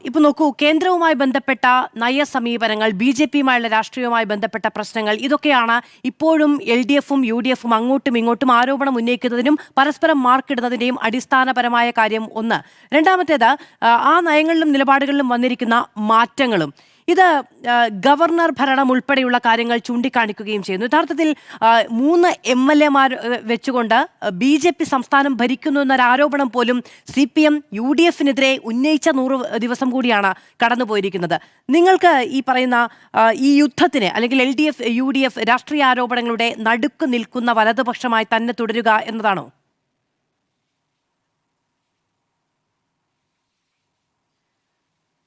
ഇപ്പൊ നോക്കൂ, കേന്ദ്രവുമായി ബന്ധപ്പെട്ട നയസമീപനങ്ങൾ, BJPയുമായുള്ള രാഷ്ട്രീയവുമായി ബന്ധപ്പെട്ട പ്രശ്നങ്ങൾ, ഇതൊക്കെയാണ് ഇപ്പോഴും LDFും UDFും അങ്ങോട്ടും ഇങ്ങോട്ടും ആരോപണം ഉന്നയിക്കുന്നതിനും പരസ്പരം മാർക്കിടുന്നതിന്റെയും അടിസ്ഥാനപരമായ കാര്യം ഒന്ന്. രണ്ടാമത്തേത്, ആ നയങ്ങളിലും നിലപാടുകളിലും വന്നിരിക്കുന്ന മാറ്റങ്ങളും. ഇത് ഗവർണർ ഭരണം ഉൾപ്പെടെയുള്ള കാര്യങ്ങൾ ചൂണ്ടിക്കാണിക്കുകയും ചെയ്യുന്നു. യഥാർത്ഥത്തിൽ 3 MLAമാർ വെച്ചുകൊണ്ട് BJP സംസ്ഥാനം ഭരിക്കുന്നു എന്നൊരാരോപണം പോലും CPM UDFിനെതിരെ ഉന്നയിച്ച 100 ദിവസം കൂടിയാണ് കടന്നുപോയിരിക്കുന്നത്. നിങ്ങൾക്ക് ഈ പറയുന്ന ഈ യുദ്ധത്തിന്, അല്ലെങ്കിൽ LDF UDF രാഷ്ട്രീയ ആരോപണങ്ങളുടെ നടുക്ക് നിൽക്കുന്ന വലതുപക്ഷമായി തന്നെ തുടരുക എന്നതാണോ?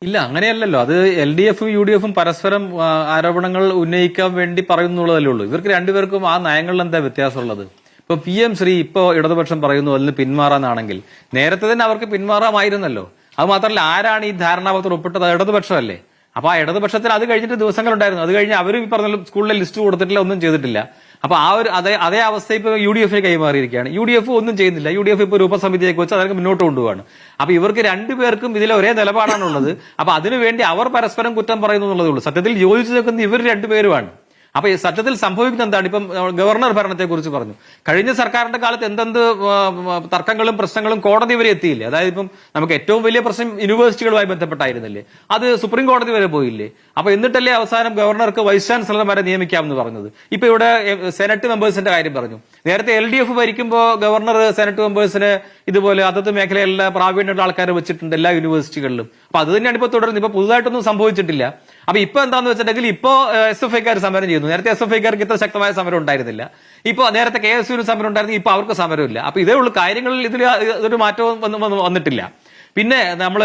ഇല്ല, അങ്ങനെയല്ലല്ലോ. അത് LDFും UDFും പരസ്പരം ആരോപണങ്ങൾ ഉന്നയിക്കാൻ വേണ്ടി പറയുന്നുള്ളതല്ലേ ഉള്ളൂ. ഇവർക്ക് രണ്ടുപേർക്കും ആ നയങ്ങളിൽ എന്താ വ്യത്യാസമുള്ളത്? ഇപ്പൊ PM ശ്രീ ഇപ്പോ ഇടതുപക്ഷം പറയുന്നു അതിന് പിന്മാറാനാണെങ്കിൽ നേരത്തെ തന്നെ അവർക്ക് പിന്മാറാമായിരുന്നല്ലോ. അത് മാത്രമല്ല, ആരാണ് ഈ ധാരണാപത്രം ഒപ്പിട്ടത്? ഇടതുപക്ഷമല്ലേ. അപ്പൊ ആ ഇടതുപക്ഷത്തിന് അത് കഴിഞ്ഞിട്ട് ദിവസങ്ങളുണ്ടായിരുന്നു. അത് കഴിഞ്ഞ് അവരും ഈ പറഞ്ഞ സ്കൂളിലെ ലിസ്റ്റ് കൊടുത്തിട്ടില്ല, ഒന്നും ചെയ്തിട്ടില്ല. അപ്പൊ ആ ഒരു അതേ അവസ്ഥ ഇപ്പൊ UDFിന് കൈമാറിയിരിക്കുകയാണ്. UDF ഒന്നും ചെയ്യുന്നില്ല. UDF ഇപ്പൊ ഒരു ഉപസമിതിയൊക്കെ വെച്ച് അതൊക്കെ മുന്നോട്ട് കൊണ്ടുപോവാണ്. അപ്പൊ ഇവർക്ക് രണ്ടുപേർക്കും ഇതിലെ ഒരേ നിലപാടാണുള്ളത്. അപ്പൊ അതിനുവേണ്ടി അവർ പരസ്പരം കുറ്റം പറയുന്നു എന്നുള്ളതേ ഉള്ളൂ. സത്യത്തിൽ യോജിച്ചു നിൽക്കുന്ന ഇവർ രണ്ടുപേരുമാണ്. അപ്പൊ സത്യത്തിൽ സംഭവിക്കുന്ന എന്താണ്? ഇപ്പം ഗവർണർ ഭരണത്തെ കുറിച്ച് പറഞ്ഞു. കഴിഞ്ഞ സർക്കാരിന്റെ കാലത്ത് എന്തെന്ത് തർക്കങ്ങളും പ്രശ്നങ്ങളും കോടതി വരെ എത്തിയില്ലേ? അതായത് ഇപ്പം നമുക്ക് ഏറ്റവും വലിയ പ്രശ്നം യൂണിവേഴ്സിറ്റികളുമായി ബന്ധപ്പെട്ടായിരുന്നില്ലേ? അത് സുപ്രീം കോടതി വരെ പോയില്ലേ? അപ്പൊ എന്നിട്ടല്ലേ അവസാനം ഗവർണർക്ക് വൈസ് ചാൻസലർമാരെ നിയമിക്കാമെന്ന് പറഞ്ഞത്. ഇപ്പൊ ഇവിടെ സെനറ്റ് മെമ്പേഴ്സിന്റെ കാര്യം പറഞ്ഞു. നേരത്തെ LDF ഭരിക്കുമ്പോൾ ഗവർണർ സെനറ്റ് മെമ്പേഴ്സിന് ഇതുപോലെ അതത് മേഖലയിലുള്ള പ്രാവീണ്യമുള്ള ആൾക്കാരെ വെച്ചിട്ടുണ്ട് എല്ലാ യൂണിവേഴ്സിറ്റികളിലും. അപ്പൊ അത് തന്നെയാണ് ഇപ്പൊ തുടരുന്നത്. ഇപ്പൊ പുതുതായിട്ടൊന്നും സംഭവിച്ചിട്ടില്ല. അപ്പൊ ഇപ്പൊ എന്താന്ന് വെച്ചിട്ടുണ്ടെങ്കിൽ ഇപ്പോ SFIക്കാർ സമരം ചെയ്യുന്നു. നേരത്തെ SFIക്കാർക്ക് ഇത്ര ശക്തമായ സമരം ഉണ്ടായിരുന്നില്ല. ഇപ്പൊ നേരത്തെ KSUവിന് സമരം ഉണ്ടായിരുന്നു, ഇപ്പൊ അവർക്ക് സമരമില്ല. അപ്പൊ ഇതേ ഉള്ളൂ കാര്യങ്ങളിൽ. ഇതൊരു മാറ്റവും വന്നിട്ടില്ല. പിന്നെ നമ്മൾ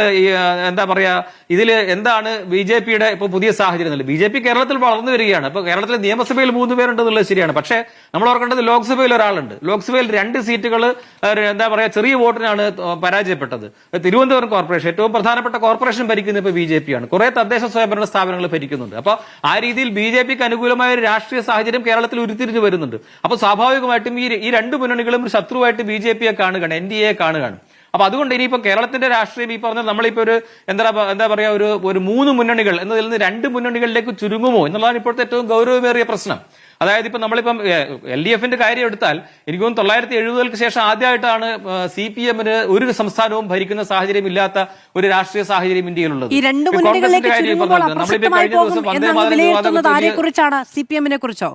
എന്താ പറയാ, ഇതില് എന്താണ് BJPയുടെ ഇപ്പൊ പുതിയ സാഹചര്യം? BJP കേരളത്തിൽ വളർന്നു വരികയാണ്. ഇപ്പൊ കേരളത്തിലെ നിയമസഭയിൽ 3 പേരുണ്ടെന്നുള്ളത് ശരിയാണ്. പക്ഷേ നമ്മൾ ഓർക്കേണ്ടത് ലോക്സഭയിൽ ഒരാളുണ്ട്. ലോക്സഭയിൽ 2 സീറ്റുകൾ എന്താ പറയാ ചെറിയ വോട്ടിനാണ് പരാജയപ്പെട്ടത്. തിരുവനന്തപുരം കോർപ്പറേഷൻ, ഏറ്റവും പ്രധാനപ്പെട്ട കോർപ്പറേഷൻ ഭരിക്കുന്നത് ഇപ്പൊ BJPയാണ്. കുറെ തദ്ദേശ സ്വയംഭരണ സ്ഥാപനങ്ങൾ ഭരിക്കുന്നുണ്ട്. അപ്പൊ ആ രീതിയിൽ BJPക്ക് അനുകൂലമായ ഒരു രാഷ്ട്രീയ സാഹചര്യം കേരളത്തിൽ ഉരുത്തിരിഞ്ഞു വരുന്നുണ്ട്. അപ്പൊ സ്വാഭാവികമായിട്ടും ഈ 2 മുന്നണികളും ഒരു ശത്രുവായിട്ട് BJPയെ കാണുകയാണ്, NDAയെ കാണുകയാണ്. അപ്പൊ അതുകൊണ്ട് ഇനിയിപ്പോ കേരളത്തിന്റെ രാഷ്ട്രീയം ഈ പറഞ്ഞ നമ്മളിപ്പോ ഒരു എന്താ പറയാ ഒരു 3 മുന്നണികൾ എന്നതിൽ നിന്ന് 2 മുന്നണികളിലേക്ക് ചുരുങ്ങുമോ എന്നുള്ളതാണ് ഇപ്പോഴത്തെ ഏറ്റവും ഗൗരവമേറിയ പ്രശ്നം. അതായത് ഇപ്പൊ നമ്മളിപ്പം LDFിന്റെ കാര്യം എടുത്താൽ എനിക്ക് തോന്നുന്നു 1970-കൾക്ക് ശേഷം ആദ്യമായിട്ടാണ് CPMന് ഒരു സംസ്ഥാനവും ഭരിക്കുന്ന സാഹചര്യം ഇല്ലാത്ത ഒരു രാഷ്ട്രീയ സാഹചര്യം ഇന്ത്യയിലുള്ളത്. നമ്മളിപ്പോ കഴിഞ്ഞ ദിവസം CPMനെ കുറിച്ചോ?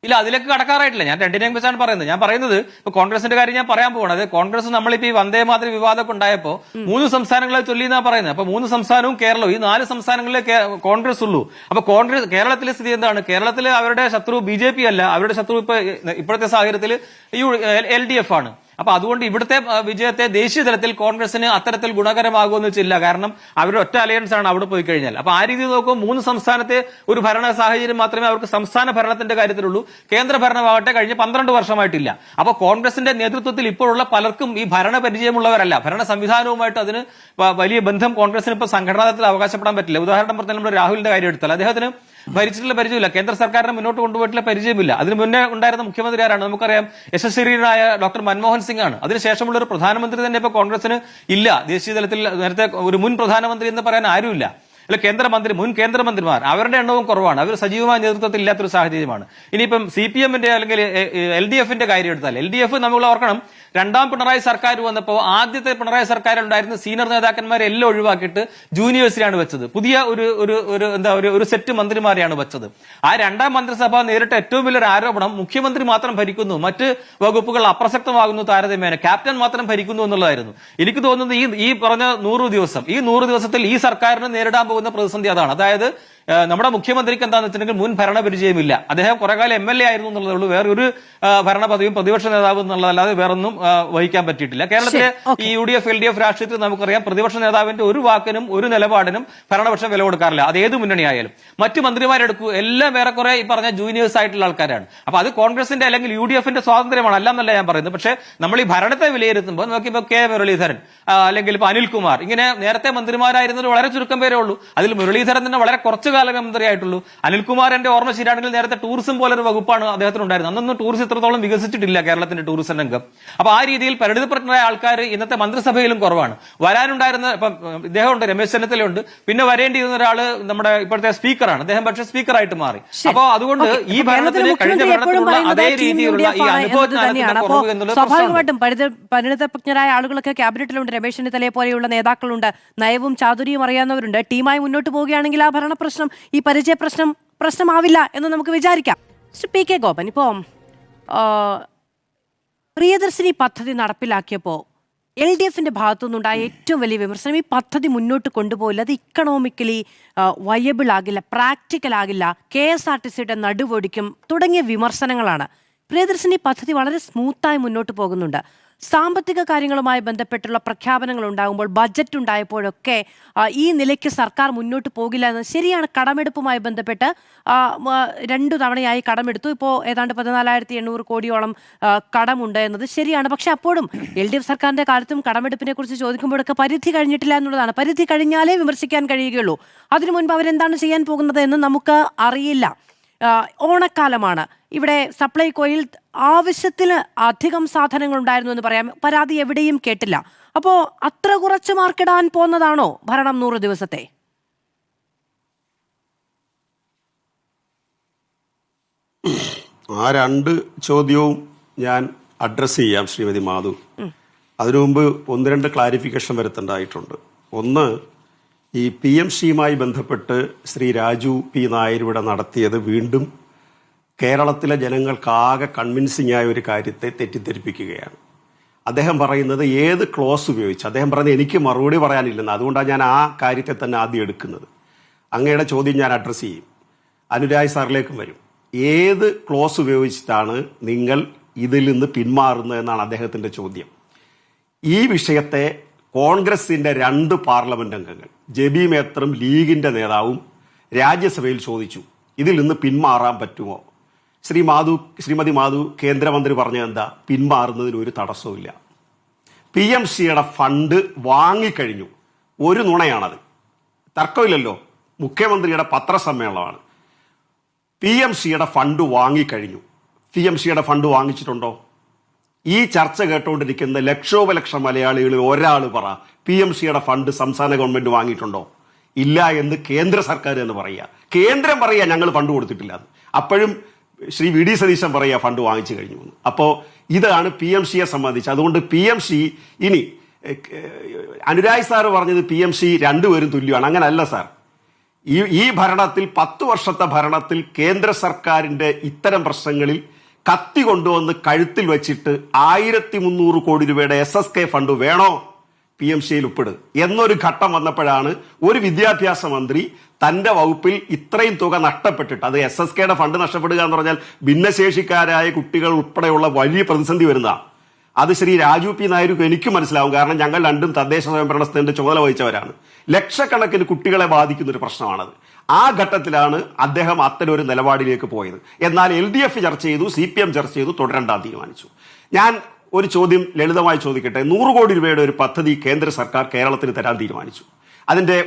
ഇല്ല, അതിലേക്ക് കടക്കാറായിട്ടില്ല. ഞാൻ രണ്ടിനെയും കുറിച്ചാണ് പറയുന്നത്. ഞാൻ പറയുന്നത് ഇപ്പൊ കോൺഗ്രസിന്റെ കാര്യം ഞാൻ പറയാൻ പോകണം. അതായത് കോൺഗ്രസ് നമ്മളിപ്പോ ഈ വന്ദേമാതര വിവാദമൊക്കെ ഉണ്ടായപ്പോ 3 സംസ്ഥാനങ്ങളെ ചൊല്ലിയെന്നാ പറയുന്നത്. അപ്പൊ 3 സംസ്ഥാനവും കേരളവും, ഈ 4 സംസ്ഥാനങ്ങളിലെ കോൺഗ്രസ് ഉള്ളൂ. അപ്പൊ കേരളത്തിലെ സ്ഥിതി എന്താണ്? കേരളത്തിലെ അവരുടെ ശത്രു BJP അല്ല, അവരുടെ ശത്രു ഇപ്പോഴത്തെ സാഹചര്യത്തിൽ LDF ആണ്. അപ്പൊ അതുകൊണ്ട് ഇവിടുത്തെ വിജയത്തെ ദേശീയ തലത്തിൽ കോൺഗ്രസിന് അത്തരത്തിൽ ഗുണകരമാകുമെന്ന് വെച്ചില്ല. കാരണം അവരുടെ ഒറ്റ അലയൻസ് ആണ് അവിടെ പോയി കഴിഞ്ഞാൽ. അപ്പൊ ആ രീതിയിൽ നോക്കുമ്പോൾ 3 സംസ്ഥാനത്തെ ഒരു ഭരണ സാഹചര്യം മാത്രമേ അവർക്ക് സംസ്ഥാന ഭരണത്തിന്റെ കാര്യത്തിലുള്ളൂ. കേന്ദ്ര ഭരണമാകട്ടെ കഴിഞ്ഞ 12 വർഷമായിട്ടില്ല. അപ്പൊ കോൺഗ്രസിന്റെ നേതൃത്വത്തിൽ ഇപ്പോഴുള്ള പലർക്കും ഈ ഭരണ പരിചയമുള്ളവരല്ല. ഭരണ സംവിധാനവുമായിട്ട് അതിന് വലിയ ബന്ധം കോൺഗ്രസിന് ഇപ്പൊ സംഘടനാ തലത്തിൽ അവകാശപ്പെടാൻ പറ്റില്ല. ഉദാഹരണം പറഞ്ഞാൽ നമ്മുടെ രാഹുലിന്റെ കാര്യം എടുത്താൽ അദ്ദേഹത്തിന് ഭരിച്ചിട്ടുള്ള പരിചയമില്ല, കേന്ദ്ര സർക്കാരിനെ മുന്നോട്ട് കൊണ്ടുപോയിട്ടുള്ള പരിചയമില്ല. അതിന് മുന്നേ ഉണ്ടായിരുന്ന മുഖ്യമന്ത്രി ആരാണ്? നമുക്കറിയാം, യശസ്വരീനായ ഡോക്ടർ മൻമോഹൻ സിംഗ് ആണ്. അതിനുശേഷമുള്ള ഒരു പ്രധാനമന്ത്രി തന്നെ ഇപ്പൊ കോൺഗ്രസിന് ഇല്ല. ദേശീയ തലത്തിൽ നേരത്തെ ഒരു മുൻ പ്രധാനമന്ത്രി എന്ന് പറയാൻ ആരുമില്ല. അല്ല, മുൻ കേന്ദ്രമന്ത്രിമാർ അവരുടെ എണ്ണവും കുറവാണ്. അവർ സജീവമായ നേതൃത്വത്തിൽ ഇല്ലാത്തൊരു സാഹചര്യമാണ്. ഇനിയിപ്പം CPMന്റെ അല്ലെങ്കിൽ LDFിന്റെ കാര്യം എടുത്താൽ, LDF നമ്മൾ ഓർക്കണം, 2ാം പിണറായി സർക്കാർ വന്നപ്പോൾ ആദ്യത്തെ പിണറായി സർക്കാരിൽ ഉണ്ടായിരുന്ന സീനിയർ നേതാക്കന്മാരെ എല്ലാം ഒഴിവാക്കിയിട്ട് ജൂനിയേഴ്സിനെയാണ് വെച്ചത്. പുതിയ ഒരു സെറ്റ് മന്ത്രിമാരെയാണ് വെച്ചത്. ആ 2ാം മന്ത്രിസഭ നേരിട്ട ഏറ്റവും വലിയൊരു ആരോപണം മുഖ്യമന്ത്രി മാത്രം ഭരിക്കുന്നു, മറ്റ് വകുപ്പുകൾ അപ്രസക്തമാകുന്നു, താരതമ്യേന ക്യാപ്റ്റൻ മാത്രം ഭരിക്കുന്നു എന്നുള്ളതായിരുന്നു. എനിക്ക് തോന്നുന്നത് ഈ പറഞ്ഞ 100 ദിവസം, ഈ 100 ദിവസത്തിൽ ഈ സർക്കാരിന് നേരിടാൻ പോകുന്ന പ്രതിസന്ധി അതാണ്. അതായത് നമ്മുടെ മുഖ്യമന്ത്രിക്ക് എന്താണെന്ന് വെച്ചിട്ടുണ്ടെങ്കിൽ മുൻ ഭരണപരിചയമില്ല. അദ്ദേഹം കുറെ കാലം MLA ആയിരുന്നു എന്നുള്ളതേ ഉള്ളൂ. വേറൊരു ഭരണ പദവിയും പ്രതിപക്ഷ നേതാവ് എന്നുള്ളതല്ലാതെ വേറൊന്നും വഹിക്കാൻ പറ്റിയിട്ടില്ല. കേരളത്തിലെ ഈ UDF LDF രാഷ്ട്രീയത്തിൽ നമുക്കറിയാം, പ്രതിപക്ഷ നേതാവിന്റെ ഒരു വാക്കിനും ഒരു നിലപാടിനും ഭരണപക്ഷം വില കൊടുക്കാറില്ല. അത് ഏത് മുന്നണിയായാലും. മറ്റു മന്ത്രിമാരെടുക്കൂ, എല്ലാം ഏറെക്കുറെ ഈ പറഞ്ഞ ജൂനിയേഴ്സ് ആയിട്ടുള്ള ആൾക്കാരാണ്. അപ്പൊ അത് കോൺഗ്രസിന്റെ അല്ലെങ്കിൽ UDFന്റെ സ്വാതന്ത്ര്യമാണ്, അല്ലെന്നല്ല ഞാൻ പറയുന്നത്. പക്ഷേ നമ്മൾ ഈ ഭരണത്തെ വിലയിരുത്തുമ്പോൾ നോക്കിയപ്പോൾ K മുരളീധരൻ അല്ലെങ്കിൽ ഇപ്പൊ അനിൽകുമാർ, ഇങ്ങനെ നേരത്തെ മന്ത്രിമാരായിരുന്നത് വളരെ ചുരുക്കം പേരേ ഉള്ളൂ. അതിൽ മുരളീധരൻ തന്നെ വളരെ കുറച്ചു കാലം മന്ത്രിയായിട്ടുള്ളൂ. അനിൽകുമാർ എന്റെ ഓർമ്മ ശരിയാണെങ്കിൽ നേരത്തെ ടൂറിസം പോലൊരു വകുപ്പാണ് അദ്ദേഹത്തിന് ഉണ്ടായിരുന്നത്. അന്നൊന്നും ടൂറിസം ഇത്രത്തോളം വികസിച്ചിട്ടില്ല കേരളത്തിന്റെ ടൂറിസം രംഗം. അപ്പൊ ആ രീതിയിൽ പരിണിതപ്രജ്ഞരായ ആൾക്കാർ ഇന്നത്തെ മന്ത്രിസഭയിലും കുറവാണ്. വരാനുണ്ടായിരുന്ന ഇപ്പം ഇദ്ദേഹമുണ്ട്, രമേശ് ചെന്നിത്തലയുണ്ട്, പിന്നെ വരേണ്ടിയിരുന്ന ഒരാള് നമ്മുടെ ഇപ്പോഴത്തെ സ്പീക്കറാണ്. അദ്ദേഹം പക്ഷേ സ്പീക്കറായിട്ട് മാറി. അപ്പൊ അതുകൊണ്ട് ഈ ഭരണത്തിന് കഴിഞ്ഞ ഭരണത്തിലുള്ള അതേ രീതിയിലുള്ള ഈ അനുഭവ സ്വാഭാവികമായിട്ടും പരിണിതപ്രജ്ഞരായ ആളുകളൊക്കെ ക്യാബിനറ്റിലുണ്ട്. രമേശ് ചെന്നിത്തലയെ പോലെയുള്ള നേതാക്കളുണ്ട്, നയവും ചാതുരിയും അറിയാവുന്നവരുണ്ട്. ടീമായി മുന്നോട്ട് പോവുകയാണെങ്കിൽ ആ ഭരണ പ്രശ്നം, ഈ പരിചയ പ്രശ്നമാവില്ല എന്ന് നമുക്ക് വിചാരിക്കാം. PK ഗോപൻ, ഇപ്പോൾ പ്രിയദർശിനി പദ്ധതി നടപ്പിലാക്കിയപ്പോൾ LDFന്റെ ഭാഗത്തുനിന്നുണ്ടായ ഏറ്റവും വലിയ വിമർശനം, ഈ പദ്ധതി മുന്നോട്ട് കൊണ്ടുപോയില്ല, അത് ഇക്കണോമിക്കലി വയബിൾ ആകില്ല, പ്രാക്ടിക്കൽ ആകില്ല, KSRTCയുടെ നടുവൊടിക്കും തുടങ്ങിയ വിമർശനങ്ങളാണ്. പ്രിയദർശിനി പദ്ധതി വളരെ സ്മൂത്തായി മുന്നോട്ട് പോകുന്നുണ്ട്. സാമ്പത്തിക കാര്യങ്ങളുമായി ബന്ധപ്പെട്ടുള്ള പ്രഖ്യാപനങ്ങൾ ഉണ്ടാകുമ്പോൾ, ബജറ്റ് ഉണ്ടായപ്പോഴൊക്കെ ഈ നിലയ്ക്ക് സർക്കാർ മുന്നോട്ട് പോകില്ല എന്ന് ശരിയാണ്. കടമെടുപ്പുമായി ബന്ധപ്പെട്ട് 2 തവണയായി കടമെടുത്തു. ഇപ്പോൾ ഏതാണ്ട് 14,800 കോടിയോളം കടമുണ്ട് എന്നത് ശരിയാണ്. പക്ഷെ അപ്പോഴും LDF സർക്കാരിന്റെ കാലത്തും കടമെടുപ്പിനെ കുറിച്ച് ചോദിക്കുമ്പോഴൊക്കെ പരിധി കഴിഞ്ഞിട്ടില്ല എന്നുള്ളതാണ്. പരിധി കഴിഞ്ഞാലേ വിമർശിക്കാൻ കഴിയുകയുള്ളൂ. അതിനു മുൻപ് അവരെന്താണ് ചെയ്യാൻ പോകുന്നത് എന്ന് നമുക്ക് അറിയില്ല. ഓണക്കാലമാണ്. ഇവിടെ സപ്ലൈകോയിൽ ആവശ്യത്തിന് അധികം സാധനങ്ങൾ ഉണ്ടായിരുന്നു എന്ന് പറയാം. പരാതി എവിടെയും കേട്ടില്ല. അപ്പോ അത്ര കുറച്ച് മാർക്കിടാൻ പോകുന്നതാണോ ഭരണം 100 ദിവസത്തെ? ആ 2 ചോദ്യവും ഞാൻ അഡ്രസ് ചെയ്യാം ശ്രീമതി മാധു. അതിനു മുമ്പ് 1-2 ക്ലാരിഫിക്കേഷൻ വരുത്തേണ്ടതായിട്ടുണ്ട്. ഒന്ന്, ഈ PMCയുമായി ബന്ധപ്പെട്ട് ശ്രീ രാജു P നായർ ഇവിടെ നടത്തിയത് വീണ്ടും കേരളത്തിലെ ജനങ്ങൾക്കാകെ കൺവിൻസിംഗ് ആയ ഒരു കാര്യത്തെ തെറ്റിദ്ധരിപ്പിക്കുകയാണ്. അദ്ദേഹം പറയുന്നത് ഏത് ക്ലോസ് ഉപയോഗിച്ച്, അദ്ദേഹം പറയുന്നത് എനിക്ക് മറുപടി പറയാനില്ലെന്ന്. അതുകൊണ്ടാണ് ഞാൻ ആ കാര്യത്തെ തന്നെ ആദ്യം എടുക്കുന്നത്. അങ്ങയുടെ ചോദ്യം ഞാൻ അഡ്രസ്സ് ചെയ്യും, അനുരാഗ് സാറിലേക്കും വരും. ഏത് ക്ലോസ് ഉപയോഗിച്ചിട്ടാണ് നിങ്ങൾ ഇതിൽ നിന്ന് പിന്മാറുന്നത് എന്നാണ് അദ്ദേഹത്തിൻ്റെ ചോദ്യം. ഈ വിഷയത്തെ കോൺഗ്രസിന്റെ 2 പാർലമെന്റ് അംഗങ്ങൾ, ജെബി മേത്തറും ലീഗിന്റെ നേതാവും രാജ്യസഭയിൽ ചോദിച്ചു, ഇതിൽ നിന്ന് പിന്മാറാൻ പറ്റുമോ? ശ്രീമതി മാധു, കേന്ദ്രമന്ത്രി പറഞ്ഞത് എന്താ? പിന്മാറുന്നതിന് ഒരു തടസ്സവുമില്ല. PMCയുടെ ഫണ്ട് വാങ്ങിക്കഴിഞ്ഞു. ഒരു നുണയാണത്, തർക്കമില്ലല്ലോ. മുഖ്യമന്ത്രിയുടെ പത്രസമ്മേളനമാണ്. PMCയുടെ ഫണ്ട് വാങ്ങിക്കഴിഞ്ഞു. PMCയുടെ ഫണ്ട് വാങ്ങിച്ചിട്ടുണ്ടോ? ഈ ചർച്ച കേട്ടുകൊണ്ടിരിക്കുന്ന ലക്ഷോപലക്ഷം മലയാളികളിൽ ഒരാൾ പറ, PMCയുടെ ഫണ്ട് സംസ്ഥാന ഗവൺമെന്റ് വാങ്ങിയിട്ടുണ്ടോ? ഇല്ല എന്ന് കേന്ദ്ര സർക്കാർ എന്ന് പറയുക. കേന്ദ്രം പറയുക ഞങ്ങൾ ഫണ്ട് കൊടുത്തിട്ടില്ല. അപ്പോഴും ശ്രീ VD സതീശൻ പറയുക ഫണ്ട് വാങ്ങിച്ചു കഴിഞ്ഞു എന്ന്. അപ്പോൾ ഇതാണ് PMCയെ സംബന്ധിച്ച്. അതുകൊണ്ട് PMC ഇനി അനുരാഗ് സാറ് പറഞ്ഞത് PMC 2 പേരും തുല്യമാണ്. അങ്ങനല്ല സാർ. ഈ ഭരണത്തിൽ 10 വർഷത്തെ ഭരണത്തിൽ കേന്ദ്ര സർക്കാരിന്റെ ഇത്തരം പ്രശ്നങ്ങളിൽ കത്തി കൊണ്ടുവന്ന് കഴുത്തിൽ വെച്ചിട്ട് 1300 കോടി രൂപയുടെ SSK ഫണ്ട് വേണോ PMCയിൽ ഉൾപ്പെടുക എന്നൊരു ഘട്ടം വന്നപ്പോഴാണ് ഒരു വിദ്യാഭ്യാസ മന്ത്രി തന്റെ വകുപ്പിൽ ഇത്രയും തുക നഷ്ടപ്പെട്ടിട്ട്, അത് SSKയുടെ ഫണ്ട് നഷ്ടപ്പെടുക എന്ന് പറഞ്ഞാൽ ഭിന്നശേഷിക്കാരായ കുട്ടികൾ ഉൾപ്പെടെയുള്ള വലിയ പ്രതിസന്ധി വരുന്നതാണ്. അത് ശ്രീ രാജു P നായർക്ക് എനിക്ക് മനസ്സിലാവും. കാരണം ഞങ്ങൾ 2 തദ്ദേശ സ്വയംഭരണത്തിന്റെ ചുമതല വഹിച്ചവരാണ്. ലക്ഷക്കണക്കിന് കുട്ടികളെ ബാധിക്കുന്ന ഒരു പ്രശ്നമാണത്. ആ ഘട്ടത്തിലാണ് അദ്ദേഹം അത്തരൊരു നിലപാടിലേക്ക് പോയത്. എന്നാൽ LDF ചർച്ച ചെയ്തു, CPM ചർച്ച ചെയ്തു, തുടരണ്ടാൻ തീരുമാനിച്ചു. ഞാൻ ഒരു ചോദ്യം ലളിതമായി ചോദിക്കട്ടെ. 100 കോടി രൂപയുടെ ഒരു പദ്ധതി കേന്ദ്ര സർക്കാർ കേരളത്തിന് തരാൻ തീരുമാനിച്ചു. അതിന്റെ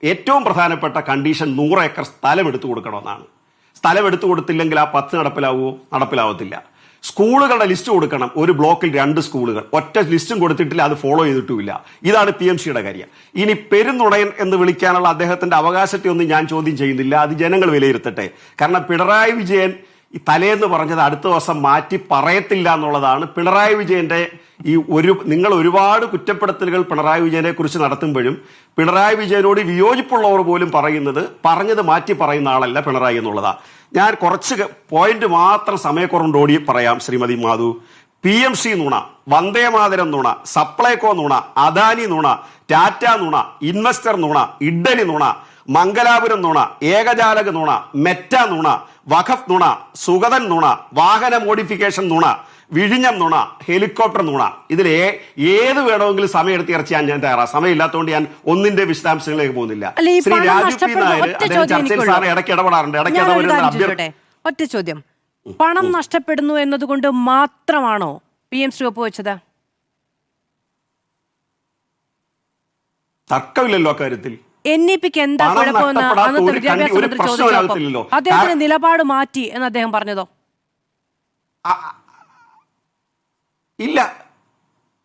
ഏറ്റവും പ്രധാനപ്പെട്ട കണ്ടീഷൻ 100 ഏക്കർ സ്ഥലം എടുത്തു കൊടുക്കണമെന്നാണ്. സ്ഥലം എടുത്തു കൊടുത്തില്ലെങ്കിൽ ആ 10 നടപ്പിലാവുമോ? നടപ്പിലാവത്തില്ല. സ്കൂളുകളുടെ ലിസ്റ്റ് കൊടുക്കണം. ഒരു ബ്ലോക്കിൽ 2 സ്കൂളുകൾ, ഒറ്റ ലിസ്റ്റും കൊടുത്തിട്ടില്ല, അത് ഫോളോ ചെയ്തിട്ടുമില്ല. ഇതാണ് PMCയുടെ കാര്യം. ഇനി പെരുന്നുടയൻ എന്ന് വിളിക്കാനുള്ള അദ്ദേഹത്തിന്റെ അവകാശത്തെ ഒന്നും ഞാൻ ചോദ്യം ചെയ്യുന്നില്ല. അത് ജനങ്ങൾ വിലയിരുത്തട്ടെ. കാരണം പിണറായി വിജയൻ ഈ തലേന്ന് പറഞ്ഞത് അടുത്ത ദിവസം മാറ്റി പറയത്തില്ല എന്നുള്ളതാണ്. പിണറായി വിജയന്റെ നിങ്ങൾ ഒരുപാട് കുറ്റപ്പെടുത്തലുകൾ പിണറായി വിജയനെ കുറിച്ച് നടത്തുമ്പോഴും പിണറായി വിജയനോട് വിയോജിപ്പുള്ളവർ പോലും പറഞ്ഞത് മാറ്റി പറയുന്ന ആളല്ല പിണറായി എന്നുള്ളതാണ്. ഞാൻ കുറച്ച് പോയിന്റ് മാത്രം സമയക്കുറവുണ്ടോടി പറയാം ശ്രീമതി മാധു. PMC നുണ, വന്ദേമാതരം നുണ, സപ്ലൈകോ നുണ, അദാനി നുണ, ടാറ്റ നുണ, ഇൻവെസ്റ്റർ നുണ, ഇഡ്ഡലി നുണ, മംഗലാപുരം നുണ, ഏകജാലക നുണ, മെറ്റ നുണ, വഖഫ് നുണ, സുഗതൻ നുണ, വാഹന മോഡിഫിക്കേഷൻ നുണ, വിഴിഞ്ഞം നുണ, ഹെലികോപ്റ്റർ നുണ. ഇതിൽ ഏത് വേണമെങ്കിലും സമയം എടുത്ത് ഇറച്ചാൻ ഞാൻ തയ്യാറാണ്. സമയമില്ലാത്തതുകൊണ്ട് ഞാൻ ഒന്നിന്റെ വിശദാംശങ്ങളിലേക്ക് പോകുന്നില്ല. ശ്രീ രാജു പി നായർ അദ്ദേഹം ചർച്ചയിൽ സാറിന് ഇടയ്ക്ക് ഇടപെടാറുണ്ട്. ഇടയ്ക്ക് ഒറ്റ ചോദ്യം, പണം നഷ്ടപ്പെടുന്നു എന്നതുകൊണ്ട് മാത്രമാണോ PMC ഒപ്പുവെച്ചത്? തർക്കമില്ലല്ലോ അക്കാര്യത്തിൽ. NEPക്ക് എന്താ കുഴപ്പമെന്ന് അന്നത്തെ വിദ്യാഭ്യാസ മന്ത്രി ചോദിച്ചപ്പോൾ അദ്ദേഹത്തിന്റെ നിലപാട് മാറ്റി എന്ന് അദ്ദേഹം പറഞ്ഞതോ? ഇല്ല,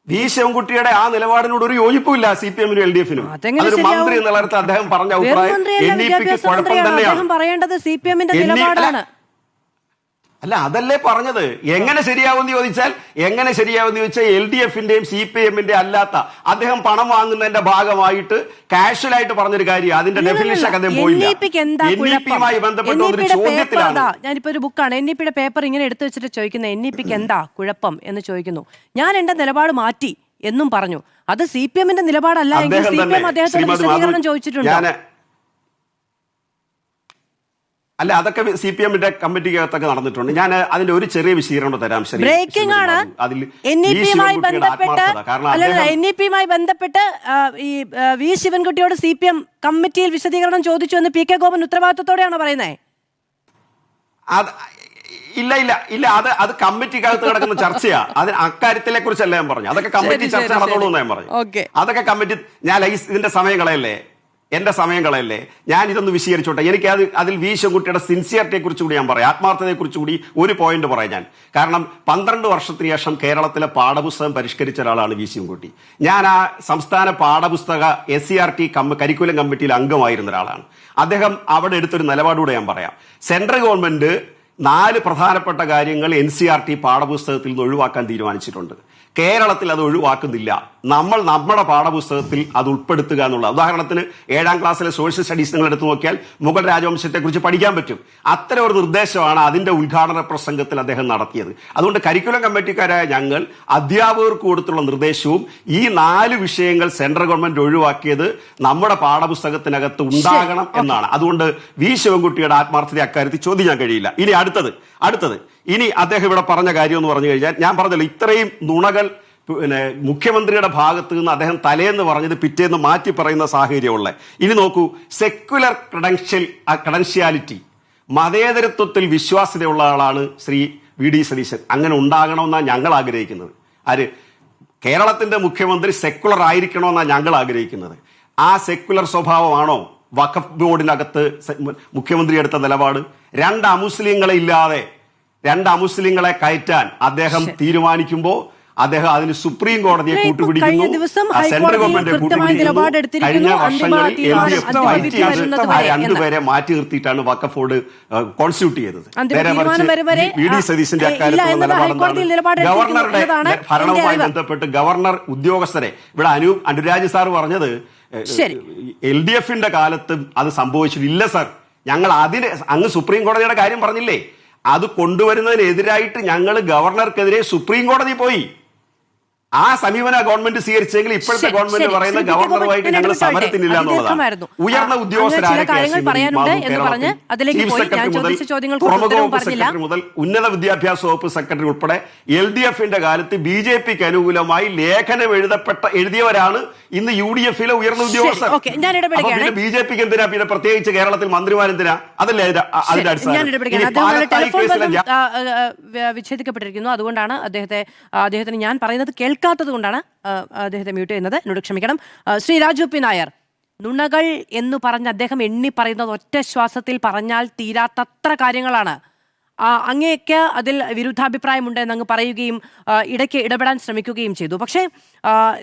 വി ശിവൻകുട്ടിയുടെ ആ നിലപാടിനോട് ഒരു യോജിപ്പുമില്ല CPM-നും LDF-നും. അതൊരു മന്ത്രി എന്ന നിലത്ത് അദ്ദേഹം പറഞ്ഞ അഭിപ്രായം NEPക്ക് കുഴപ്പം തന്നെയാണ്. പറയേണ്ടത് CPM-ന്റെ നിലപാടാണ്. അല്ല, അതല്ലേ പറഞ്ഞത്. എങ്ങനെ ശരിയാവുമെന്ന് ചോദിച്ചാൽ LDF-ന്റെയും CPM-ന്റെയും അല്ലാത്ത അദ്ദേഹം പണം വാങ്ങുന്നതിന്റെ ഭാഗമായിട്ട് കാഷ്വലായിട്ട് പറഞ്ഞൊരു കാര്യം, അതിന്റെ ഡെഫിനിഷൻ അദ്ദേഹം പോയില്ല. NEP-യുമായി ബന്ധപ്പെട്ട ഒരു ചോദ്യത്തിലാണ്. ഞാനിപ്പോ ഒരു ബുക്കാണ് NEP-യുടെ പേപ്പർ ഇങ്ങനെ എടുത്തു വെച്ചിട്ട് ചോദിക്കുന്നത് NEPക്ക് എന്താ കുഴപ്പം എന്ന് ചോദിക്കുന്നു. ഞാൻ എന്റെ നിലപാട് മാറ്റി എന്നും പറഞ്ഞു. അത് CPM-ന്റെ നിലപാടല്ല എങ്കിൽ CPM അദ്ദേഹത്തോട് വിശദീകരണം ചോദിച്ചിട്ടുണ്ട്. അല്ല, അതൊക്കെ CPM-ന്റെ കമ്മിറ്റിക്കകത്തൊക്കെ നടന്നിട്ടുണ്ട്. ഞാൻ അതിന്റെ ഒരു ചെറിയ വിശദീകരണം തരാം. ബ്രേക്കിംഗ് ആണ്. NEP-യുമായി ബന്ധപ്പെട്ട് ഈ വി ശിവൻകുട്ടിയോട് CPM കമ്മിറ്റിയിൽ വിശദീകരണം ചോദിച്ചു എന്ന് PK ഗോപൻ ഉത്തരവാദിത്തത്തോടെയാണ് പറയുന്നത്. ഇല്ല, അത് കമ്മിറ്റിക്കകത്ത് കിടക്കുന്ന ചർച്ചയാ. അതിന് അക്കാര്യത്തിലെ കുറിച്ചല്ല ഞാൻ പറഞ്ഞു. അതൊക്കെ കമ്മിറ്റി ചർച്ച നടന്നോളൂ എന്ന് ഞാൻ പറഞ്ഞു. അതൊക്കെ കമ്മിറ്റി. ഞാൻ ഇതിന്റെ സമയം കളയല്ലേ, എന്റെ സമയം കളയല്ലേ. ഞാൻ ഇതൊന്ന് വിശദീകരിച്ചോട്ടെ. എനിക്ക് അതിൽ വി ശിവൻകുട്ടിയുടെ സിൻസിയറിറ്റിയെ കുറിച്ച് കൂടി ഞാൻ പറയാം, ആത്മാർത്ഥതയെ കുറിച്ച് കൂടി ഒരു പോയിന്റ് പറയാം ഞാൻ. കാരണം 12 വർഷത്തിന് ശേഷം കേരളത്തിലെ പാഠപുസ്തകം പരിഷ്കരിച്ച ഒരാളാണ് വി ശിവൻകുട്ടി. ഞാൻ ആ സംസ്ഥാന പാഠപുസ്തക SCRT കരിക്കുലം കമ്മിറ്റിയിൽ അംഗമായിരുന്ന ഒരാളാണ്. അദ്ദേഹം അവിടെ എടുത്തൊരു നിലപാടുകൂടെ ഞാൻ പറയാം. സെൻട്രൽ ഗവൺമെന്റ് 4 പ്രധാനപ്പെട്ട കാര്യങ്ങൾ NCERT പാഠപുസ്തകത്തിൽ നിന്ന് ഒഴിവാക്കാൻ തീരുമാനിച്ചിട്ടുണ്ട്. കേരളത്തിൽ അത് ഒഴിവാക്കുന്നില്ല. നമ്മൾ നമ്മുടെ പാഠപുസ്തകത്തിൽ അത് ഉൾപ്പെടുത്തുക എന്നുള്ള. ഉദാഹരണത്തിന് 7ാം ക്ലാസ്സിലെ സോഷ്യൽ സ്റ്റഡീസ് നിങ്ങൾ എടുത്തു നോക്കിയാൽ മുഗൾ രാജവംശത്തെ കുറിച്ച് പഠിക്കാൻ പറ്റും. അത്തരം ഒരു നിർദ്ദേശമാണ് അതിന്റെ ഉദ്ഘാടന പ്രസംഗത്തിൽ അദ്ദേഹം നടത്തിയത്. അതുകൊണ്ട് കരിക്കുലം കമ്മിറ്റിക്കാരായ ഞങ്ങൾ അധ്യാപകർക്ക് കൊടുത്തുള്ള നിർദ്ദേശവും ഈ 4 വിഷയങ്ങൾ സെൻട്രൽ ഗവൺമെന്റ് ഒഴിവാക്കിയത് നമ്മുടെ പാഠപുസ്തകത്തിനകത്ത് ഉണ്ടാകണം എന്നാണ്. അതുകൊണ്ട് വി ശിവൻകുട്ടിയുടെ ആത്മാർത്ഥത അക്കാര്യത്തിൽ ചോദിക്കാൻ കഴിയില്ല. ഇനി അടുത്തത് ഇനി അദ്ദേഹം ഇവിടെ പറഞ്ഞ കാര്യം എന്ന് പറഞ്ഞു കഴിഞ്ഞാൽ, ഞാൻ പറഞ്ഞല്ലോ ഇത്രയും നുണകൾ മുഖ്യമന്ത്രിയുടെ ഭാഗത്ത് നിന്ന് അദ്ദേഹം തലേന്ന് പറഞ്ഞത് പിറ്റേന്ന് മാറ്റി പറയുന്ന സാഹചര്യമുള്ള. ഇനി നോക്കൂ, സെക്യുലർ ക്രെഡൻഷ്യാലിറ്റി, മതേതരത്വത്തിൽ വിശ്വാസ്യതയുള്ള ആളാണ് ശ്രീ VD സതീശൻ. അങ്ങനെ ഉണ്ടാകണമെന്നാണ് ഞങ്ങൾ ആഗ്രഹിക്കുന്നത്. കേരളത്തിന്റെ മുഖ്യമന്ത്രി സെക്യുലർ ആയിരിക്കണമെന്നാണ് ഞങ്ങൾ ആഗ്രഹിക്കുന്നത്. ആ സെക്യുലർ സ്വഭാവമാണോ വഖഫ് ബോർഡിനകത്ത് മുഖ്യമന്ത്രി എടുത്ത നിലപാട്? 2 അമുസ്ലിങ്ങളെ കയറ്റാൻ അദ്ദേഹം തീരുമാനിക്കുമ്പോൾ അദ്ദേഹം അതിന് സുപ്രീം കോടതിയെ കൂട്ടുപിടിക്കുന്നു, സെൻട്രൽ ഗവൺമെന്റിനെ കൂട്ടുപിടിക്കുന്നു. കഴിഞ്ഞ വർഷങ്ങളിൽ LDF രണ്ടുപേരെ മാറ്റി നിർത്തിയിട്ടാണ് വഖഫ് ബോർഡ് കോൺസ്റ്റിറ്റ്യൂട്ട് ചെയ്തത്. നേരെ മറിച്ച് VD സതീശന്റെ അക്കാര്യത്തിലുള്ള നിലപാടെന്താണ്? ഗവർണറുടെ ഭരണവുമായി ബന്ധപ്പെട്ട് ഗവർണർ ഉദ്യോഗസ്ഥരെ ഇവിടെ അനുരാജ് സാർ പറഞ്ഞത് LDF-ന്റെ കാലത്തും അത് സംഭവിച്ചിട്ടില്ല സർ. ഞങ്ങൾ അങ്ങ് സുപ്രീം കോടതിയുടെ കാര്യം പറഞ്ഞില്ലേ, അത് കൊണ്ടുവരുന്നതിനെതിരായിട്ട് ഞങ്ങൾ ഗവർണർക്കെതിരെ സുപ്രീം കോടതി പോയി. ആ സമീപന ഗവൺമെന്റ് സ്വീകരിച്ചെങ്കിൽ ഇപ്പോഴത്തെ ഗവർൺമെന്റ് പറയുന്ന ഗവർണറുമായിട്ട് ഞങ്ങൾ സമരത്തിനില്ല എന്നുള്ളതാണ്. ഉയർന്ന ഉദ്യോഗസ്ഥരായ മുതൽ ഉന്നത വിദ്യാഭ്യാസ വകുപ്പ് സെക്രട്ടറി ഉൾപ്പെടെ LDF-ന്റെ കാലത്ത് BJP-ക്ക് അനുകൂലമായി ലേഖനം എഴുതിയവരാണ് ഇന്ന് UDF-ലെ ഉയർന്ന ഉദ്യോഗസ്ഥർ. BJP-ക്ക് എന്തിനാ പിന്നെ പ്രത്യേകിച്ച് കേരളത്തിൽ മന്ത്രിമാരെന്തിനാ? അതല്ലേ അതിന്റെ അടിസ്ഥാനം. വിച്ഛേദിക്കപ്പെട്ടിരിക്കുന്നു. അതുകൊണ്ടാണ് അദ്ദേഹത്തിന് ഞാൻ പറയുന്നത് കേൾക്കാത്തത് കൊണ്ടാണ് അദ്ദേഹത്തെ മ്യൂട്ട് ചെയ്യുന്നത്. എന്നോട് ക്ഷമിക്കണം. ശ്രീ രാജു പി നായർ, നുണകൾ എന്ന് പറഞ്ഞ് അദ്ദേഹം എണ്ണി പറയുന്നത് ഒറ്റ ശ്വാസത്തിൽ പറഞ്ഞാൽ തീരാത്തത്ര കാര്യങ്ങളാണ്. അങ്ങേക്ക് അതിൽ വിരുദ്ധാഭിപ്രായമുണ്ട് എന്നങ്ങ് പറയുകയും ഇടയ്ക്ക് ഇടപെടാൻ ശ്രമിക്കുകയും ചെയ്തു. പക്ഷേ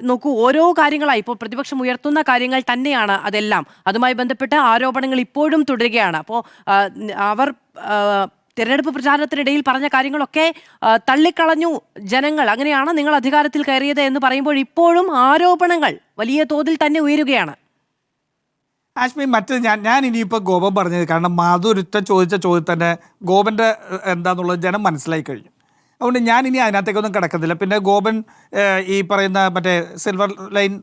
നോക്കൂ, ഓരോ കാര്യങ്ങളായി ഇപ്പോൾ പ്രതിപക്ഷം ഉയർത്തുന്ന കാര്യങ്ങൾ തന്നെയാണ് അതെല്ലാം. അതുമായി ബന്ധപ്പെട്ട് ആരോപണങ്ങൾ ഇപ്പോഴും തുടരുകയാണ്. അപ്പോൾ അവർ തെരഞ്ഞെടുപ്പ് പ്രചാരണത്തിനിടയിൽ പറഞ്ഞ കാര്യങ്ങളൊക്കെ തള്ളിക്കളഞ്ഞു ജനങ്ങൾ. അങ്ങനെയാണ് നിങ്ങൾ അധികാരത്തിൽ കയറിയത് എന്ന് പറയുമ്പോൾ ഇപ്പോഴും ആരോപണങ്ങൾ വലിയ തോതിൽ തന്നെ ഉയരുകയാണ്. ആശ്മി, മറ്റേത് ഞാൻ ഇനിയിപ്പോൾ ഗോപൻ പറഞ്ഞത്, കാരണം മാധുരുത്ത ചോദിച്ച ചോദ്യം തന്നെ ഗോപൻ്റെ എന്താണെന്നുള്ളത് ജനം മനസ്സിലായി കഴിഞ്ഞു. അതുകൊണ്ട് ഞാൻ ഇനി അതിനകത്തേക്കൊന്നും കിടക്കുന്നില്ല. പിന്നെ ഗോപൻ ഈ പറയുന്ന മറ്റേ സിൽവർ ലൈൻ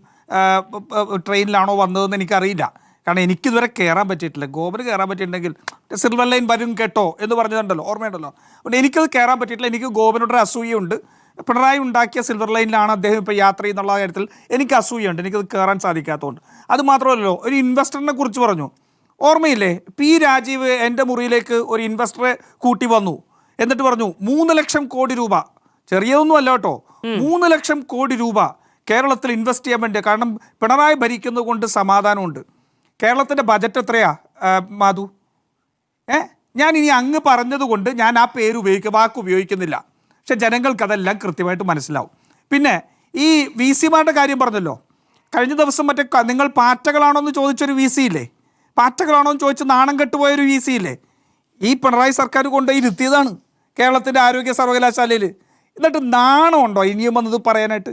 ട്രെയിനിലാണോ വന്നതെന്ന് എനിക്കറിയില്ല. കാരണം എനിക്കിതുവരെ കയറാൻ പറ്റിയിട്ടില്ല. ഗോപന് കയറാൻ പറ്റിയിട്ടുണ്ടെങ്കിൽ സിൽവർ ലൈൻ വരും കേട്ടോ എന്ന് പറഞ്ഞതുണ്ടല്ലോ, ഓർമ്മയുണ്ടല്ലോ. അതുകൊണ്ട് എനിക്കത് കയറാൻ പറ്റിയിട്ടില്ല. എനിക്ക് ഗോപനോട് അസൂയുണ്ട്. പിണറായി ഉണ്ടാക്കിയ സിൽവർ ലൈനിലാണ് അദ്ദേഹം ഇപ്പോൾ യാത്ര ചെയ്യുന്നുള്ള കാര്യത്തിൽ എനിക്ക് അസൂയുണ്ട്. എനിക്കത് കയറാൻ സാധിക്കാത്തതുകൊണ്ട്. അത് മാത്രമല്ലല്ലോ, ഒരു ഇൻവെസ്റ്ററിനെ കുറിച്ച് പറഞ്ഞു, ഓർമ്മയില്ലേ? പി രാജീവ് എൻ്റെ മുറിയിലേക്ക് ഒരു ഇൻവെസ്റ്ററെ കൂട്ടി വന്നു. എന്നിട്ട് പറഞ്ഞു 3 ലക്ഷം കോടി രൂപ, ചെറിയതൊന്നും അല്ല കേട്ടോ, 3 ലക്ഷം കോടി രൂപ കേരളത്തിൽ ഇൻവെസ്റ്റ് ചെയ്യാൻ വേണ്ടി. കാരണം പിണറായി ഭരിക്കുന്നത് കൊണ്ട് സമാധാനമുണ്ട്. കേരളത്തിൻ്റെ ബജറ്റ് എത്രയാ മാധു? ഞാൻ ഇനി അങ്ങ് പറഞ്ഞതുകൊണ്ട് ഞാൻ ആ പേര് വാക്ക് ഉപയോഗിക്കുന്നില്ല. പക്ഷെ ജനങ്ങൾക്ക് അതെല്ലാം കൃത്യമായിട്ട് മനസ്സിലാവും. പിന്നെ ഈ വി സിമാരുടെ കാര്യം പറഞ്ഞല്ലോ, കഴിഞ്ഞ ദിവസം മറ്റേ നിങ്ങൾ പാറ്റകളാണോ എന്ന് ചോദിച്ചൊരു വി സി ഇല്ലേ, പാറ്റകളാണോ എന്ന് ചോദിച്ച് നാണം കെട്ടുപോയൊരു വി സി ഇല്ലേ, ഈ പിണറായി സർക്കാർ കൊണ്ടുപോയി ഇരുത്തിയതാണ് കേരളത്തിൻ്റെ ആരോഗ്യ സർവകലാശാലയിൽ. എന്നിട്ട് നാണമുണ്ടോ ഇനിയും വന്നത് പറയാനായിട്ട്?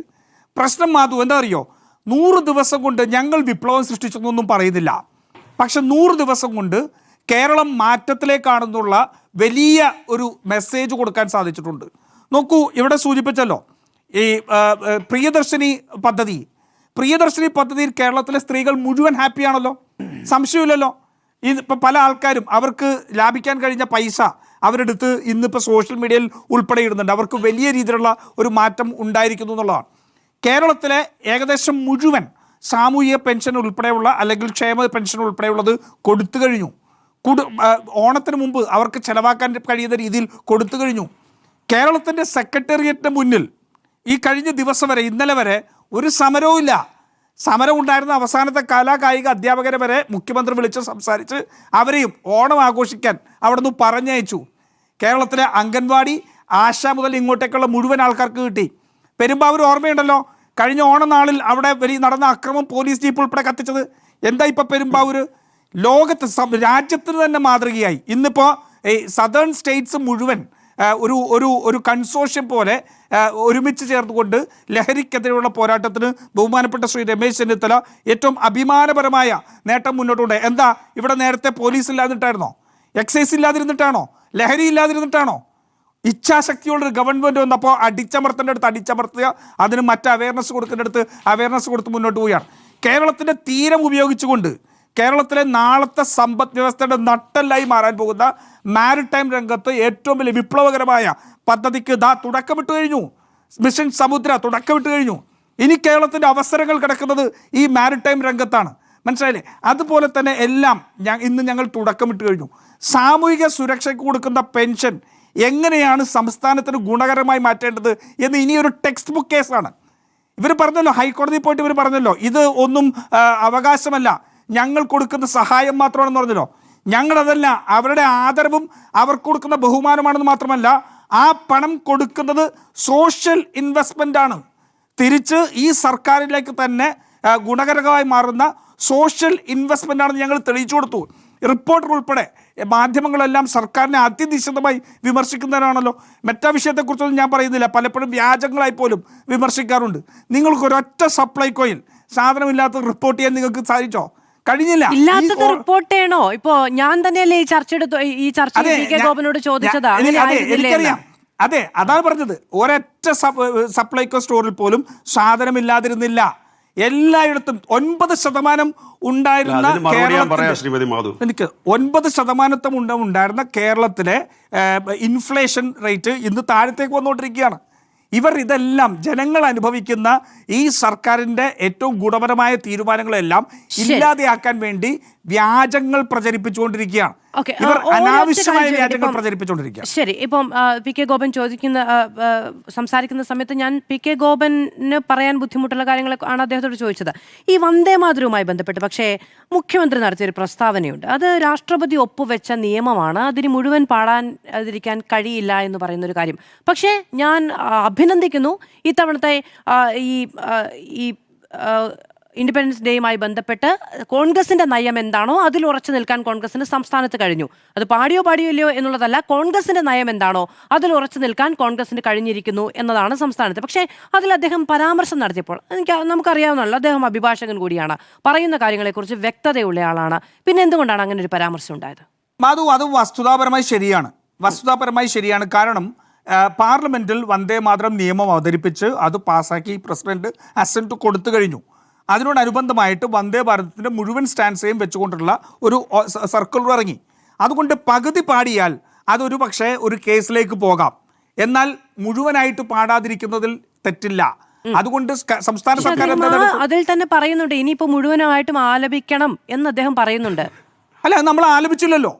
പ്രശ്നം മാധു എന്താ അറിയോ, 100 ദിവസം കൊണ്ട് ഞങ്ങൾ വിപ്ലവം സൃഷ്ടിച്ചെന്നൊന്നും പറയുന്നില്ല. പക്ഷെ 100 ദിവസം കൊണ്ട് കേരളം മാറ്റത്തിലേക്കാണെന്നുള്ള വലിയ ഒരു മെസ്സേജ് കൊടുക്കാൻ സാധിച്ചിട്ടുണ്ട്. നോക്കൂ, ഇവിടെ സൂചിപ്പിച്ചല്ലോ ഈ പ്രിയദർശിനി പദ്ധതിയിൽ കേരളത്തിലെ സ്ത്രീകൾ മുഴുവൻ ഹാപ്പിയാണല്ലോ, സംശയമില്ലല്ലോ. ഇപ്പം പല ആൾക്കാരും അവർക്ക് ലാഭിക്കാൻ കഴിഞ്ഞ പൈസ അവരെടുത്ത് ഇന്നിപ്പോൾ സോഷ്യൽ മീഡിയയിൽ ഉൾപ്പെടെ ഇടുന്നുണ്ട്. അവർക്ക് വലിയ രീതിയിലുള്ള ഒരു മാറ്റം ഉണ്ടായിരിക്കുന്നു എന്നുള്ളതാണ്. കേരളത്തിലെ ഏകദേശം മുഴുവൻ സാമൂഹിക പെൻഷൻ ഉൾപ്പെടെയുള്ള അല്ലെങ്കിൽ ക്ഷേമ പെൻഷൻ ഉൾപ്പെടെയുള്ളത് കൊടുത്തു കഴിഞ്ഞു. ഓണത്തിന് മുമ്പ് അവർക്ക് ചെലവാക്കാൻ കഴിയുന്ന രീതിയിൽ കൊടുത്തു കഴിഞ്ഞു. കേരളത്തിൻ്റെ സെക്രട്ടേറിയറ്റിന് മുന്നിൽ ഈ കഴിഞ്ഞ ദിവസം വരെ, ഇന്നലെ വരെ ഒരു സമരവും ഇല്ല. സമരം ഉണ്ടായിരുന്ന അവസാനത്തെ കലാകായിക അധ്യാപകരെ വരെ മുഖ്യമന്ത്രി വിളിച്ച് സംസാരിച്ച് അവരെയും ഓണം ആഘോഷിക്കാൻ അവിടെ നിന്ന് പറഞ്ഞയച്ചു. കേരളത്തിലെ അംഗൻവാടി, ആശ മുതൽ ഇങ്ങോട്ടേക്കുള്ള മുഴുവൻ ആൾക്കാർക്ക് കിട്ടി. പെരുമ്പാവൂർ ഓർമ്മയുണ്ടല്ലോ, കഴിഞ്ഞ ഓണനാളിൽ അവിടെ നടന്ന അക്രമം പോലീസ് ജീപ്പ് ഉൾപ്പെടെ കത്തിച്ചത്. എന്താ ഇപ്പോൾ പെരുമ്പാവൂർ ലോകത്ത് രാജ്യത്തിന് തന്നെ മാതൃകയായി. ഇന്നിപ്പോൾ ഈ സദേൺ സ്റ്റേറ്റ്സ് മുഴുവൻ ഒരു കൺസോർഷ്യം പോലെ ഒരുമിച്ച് ചേർന്നുകൊണ്ട് ലഹരിക്കെതിരെയുള്ള പോരാട്ടത്തിന് ബഹുമാനപ്പെട്ട ശ്രീ രമേശ് ചെന്നിത്തല ഏറ്റവും അഭിമാനപരമായ നേട്ടം മുന്നോട്ടുണ്ട്. എന്താ, ഇവിടെ നേരത്തെ പോലീസ് ഇല്ലാതിരുന്നിട്ടായിരുന്നോ? എക്സൈസ് ഇല്ലാതിരുന്നിട്ടാണോ? ലഹരി ഇല്ലാതിരുന്നിട്ടാണോ? ഇച്ഛാശക്തിയുള്ളൊരു ഗവൺമെൻറ് വന്നപ്പോൾ അടിച്ചമർത്തുക, അതിന് മറ്റ് അവയർനെസ് കൊടുത്ത് മുന്നോട്ട് പോവുകയാണ്. കേരളത്തിൻ്റെ തീരം ഉപയോഗിച്ചുകൊണ്ട് കേരളത്തിലെ നാളത്തെ സമ്പദ് വ്യവസ്ഥയുടെ നട്ടെല്ലായി മാറാൻ പോകുന്ന മാരിടൈം രംഗത്ത് ഏറ്റവും വലിയ വിപ്ലവകരമായ പദ്ധതിക്ക് തുടക്കമിട്ട് കഴിഞ്ഞു. മിഷൻ സമുദ്ര തുടക്കമിട്ട് കഴിഞ്ഞു. ഇനി കേരളത്തിൻ്റെ അവസരങ്ങൾ കിടക്കുന്നത് ഈ മാരിടൈം രംഗത്താണ്. മനസ്സിലായില്ലേ? അതുപോലെ തന്നെ എല്ലാം ഇന്ന് ഞങ്ങൾ തുടക്കമിട്ട് കഴിഞ്ഞു. സാമൂഹിക സുരക്ഷയ്ക്ക് കൊടുക്കുന്ന പെൻഷൻ എങ്ങനെയാണ് സംസ്ഥാനത്തിന് ഗുണകരമായി മാറ്റേണ്ടത് എന്ന് ഇനിയൊരു ടെക്സ്റ്റ് ബുക്ക് കേസാണ്. ഇവർ പറഞ്ഞല്ലോ, ഹൈക്കോടതിയിൽ പോയിട്ട് ഇവർ പറഞ്ഞല്ലോ, ഇത് ഒന്നും അവകാശമല്ല, ഞങ്ങൾ കൊടുക്കുന്ന സഹായം മാത്രമാണെന്ന് പറഞ്ഞല്ലോ. ഞങ്ങളതല്ല, അവരുടെ ആദരവും അവർക്ക് കൊടുക്കുന്ന ബഹുമാനമാണെന്ന് മാത്രമല്ല, ആ പണം കൊടുക്കുന്നത് സോഷ്യൽ ഇൻവെസ്റ്റ്മെൻ്റ് ആണ്. തിരിച്ച് ഈ സർക്കാരിലേക്ക് തന്നെ ഗുണകരമായി മാറുന്ന സോഷ്യൽ ഇൻവെസ്റ്റ്മെൻ്റ് ആണെന്ന് ഞങ്ങൾ തെളിയിച്ചു കൊടുത്തു. റിപ്പോർട്ടർ ഉൾപ്പെടെ മാധ്യമങ്ങളെല്ലാം സർക്കാരിനെ അതിനിശിതമായി വിമർശിക്കുന്നവരാണല്ലോ. മറ്റാ വിഷയത്തെക്കുറിച്ചൊന്നും ഞാൻ പറയുന്നില്ല, പലപ്പോഴും വ്യാജങ്ങളായി പോലും വിമർശിക്കാറുണ്ട്. നിങ്ങൾക്കൊരൊറ്റ സപ്ലൈകോയിൽ സാധനമില്ലാത്തത് റിപ്പോർട്ട് ചെയ്യാൻ നിങ്ങൾക്ക് സാധിച്ചോ? കഴിഞ്ഞില്ല. ഇല്ലാത്തത് റിപ്പോർട്ട് ചെയ്യണോ? ഇപ്പോ ഞാൻ തന്നെയല്ലേ ഈ ചർച്ച ഗോപനോട് ചോദിച്ചത്. എനിക്കറിയാം. അതെ, അതാണ് പറഞ്ഞത്. ഒരൊറ്റ സപ്ലൈകോ സ്റ്റോറിൽ പോലും സാധനമില്ലാതിരുന്നില്ല. എല്ലായിടത്തും 9% ഉണ്ടായിരുന്ന എനിക്ക് 9% ഉണ്ടായിരുന്ന കേരളത്തിലെ ഇൻഫ്ലേഷൻ റേറ്റ് ഇന്ന് താഴത്തേക്ക് വന്നുകൊണ്ടിരിക്കുകയാണ്. ഇവർ ഇതെല്ലാം ജനങ്ങൾ അനുഭവിക്കുന്ന ഈ സർക്കാരിൻ്റെ ഏറ്റവും ഗുണപരമായ തീരുമാനങ്ങളെല്ലാം ഇല്ലാതെയാക്കാൻ വേണ്ടി വ്യാജങ്ങൾ പ്രചരിപ്പിച്ചുകൊണ്ടിരിക്കുകയാണ്. ഇവർ അനാവശ്യമായ വ്യാജങ്ങൾ പ്രചരിപ്പിച്ചുകൊണ്ടിരിക്കുകയാണ്. ശരി, ഇപ്പം പി കെ ഗോപൻ സംസാരിക്കുന്ന സമയത്ത് ഞാൻ പി കെ ഗോപന് പറയാൻ ബുദ്ധിമുട്ടുള്ള കാര്യങ്ങളാണ് അദ്ദേഹത്തോട് ചോദിച്ചത്. ഈ വന്ദേ മാതരവുമായി ബന്ധപ്പെട്ട് പക്ഷേ മുഖ്യമന്ത്രി നടത്തിയൊരു പ്രസ്താവനയുണ്ട്. അത് രാഷ്ട്രപതി ഒപ്പുവെച്ച നിയമമാണ്, അതിന് മുഴുവൻ പാടാതിരിക്കാൻ കഴിയില്ല എന്ന് പറയുന്നൊരു കാര്യം. പക്ഷേ ഞാൻ അഭിനന്ദിക്കുന്നു ഇത്തവണത്തെ ഈ ഇൻഡിപെൻഡൻസ് ഡേയുമായി ബന്ധപ്പെട്ട് കോൺഗ്രസിന്റെ നയം എന്താണോ അതിൽ ഉറച്ചു നിൽക്കാൻ കോൺഗ്രസിന് സംസ്ഥാനത്ത് കഴിഞ്ഞു. അത് പാടിയോ ഇല്ലയോ എന്നുള്ളതല്ല, കോൺഗ്രസിന്റെ നയം എന്താണോ അതിൽ ഉറച്ചു നിൽക്കാൻ കോൺഗ്രസിന് കഴിഞ്ഞിരിക്കുന്നു എന്നതാണ് സംസ്ഥാനത്ത്. പക്ഷേ അതിൽ അദ്ദേഹം പരാമർശം നടത്തിയപ്പോൾ നമുക്കറിയാവുന്നല്ലോ, അദ്ദേഹം അഭിഭാഷകൻ കൂടിയാണ്, പറയുന്ന കാര്യങ്ങളെക്കുറിച്ച് വ്യക്തതയുള്ള ആളാണ്. പിന്നെ എന്തുകൊണ്ടാണ് അങ്ങനെ ഒരു പരാമർശം ഉണ്ടായത്? മാധു, അത് വസ്തുതാപരമായി ശരിയാണ്. കാരണം പാർലമെന്റിൽ വന്ദേ മാതരം നിയമം അവതരിപ്പിച്ച് അത് പാസ്സാക്കി പ്രസിഡന്റ് അസന്റ് കൊടുത്തു കഴിഞ്ഞു. അതിനോടനുബന്ധമായിട്ട് വന്ദേ ഭാരതത്തിൻ്റെ മുഴുവൻ സ്റ്റാൻസയും വെച്ചുകൊണ്ടുള്ള ഒരു സർക്കുലർ ഇറങ്ങി. അതുകൊണ്ട് പകുതി പാടിയാൽ അതൊരു പക്ഷേ ഒരു കേസിലേക്ക് പോകാം. എന്നാൽ മുഴുവനായിട്ട് പാടാതിരിക്കുന്നതിൽ തെറ്റില്ല. അതുകൊണ്ട് സംസ്ഥാന സർക്കാർ അതിൽ തന്നെ പറയുന്നുണ്ട് ഇനിയിപ്പോ മുഴുവനായിട്ടും ആലപിക്കണം എന്ന് അദ്ദേഹം പറയുന്നുണ്ട്. അല്ല, നമ്മൾ ആലപിച്ചില്ലല്ലോ.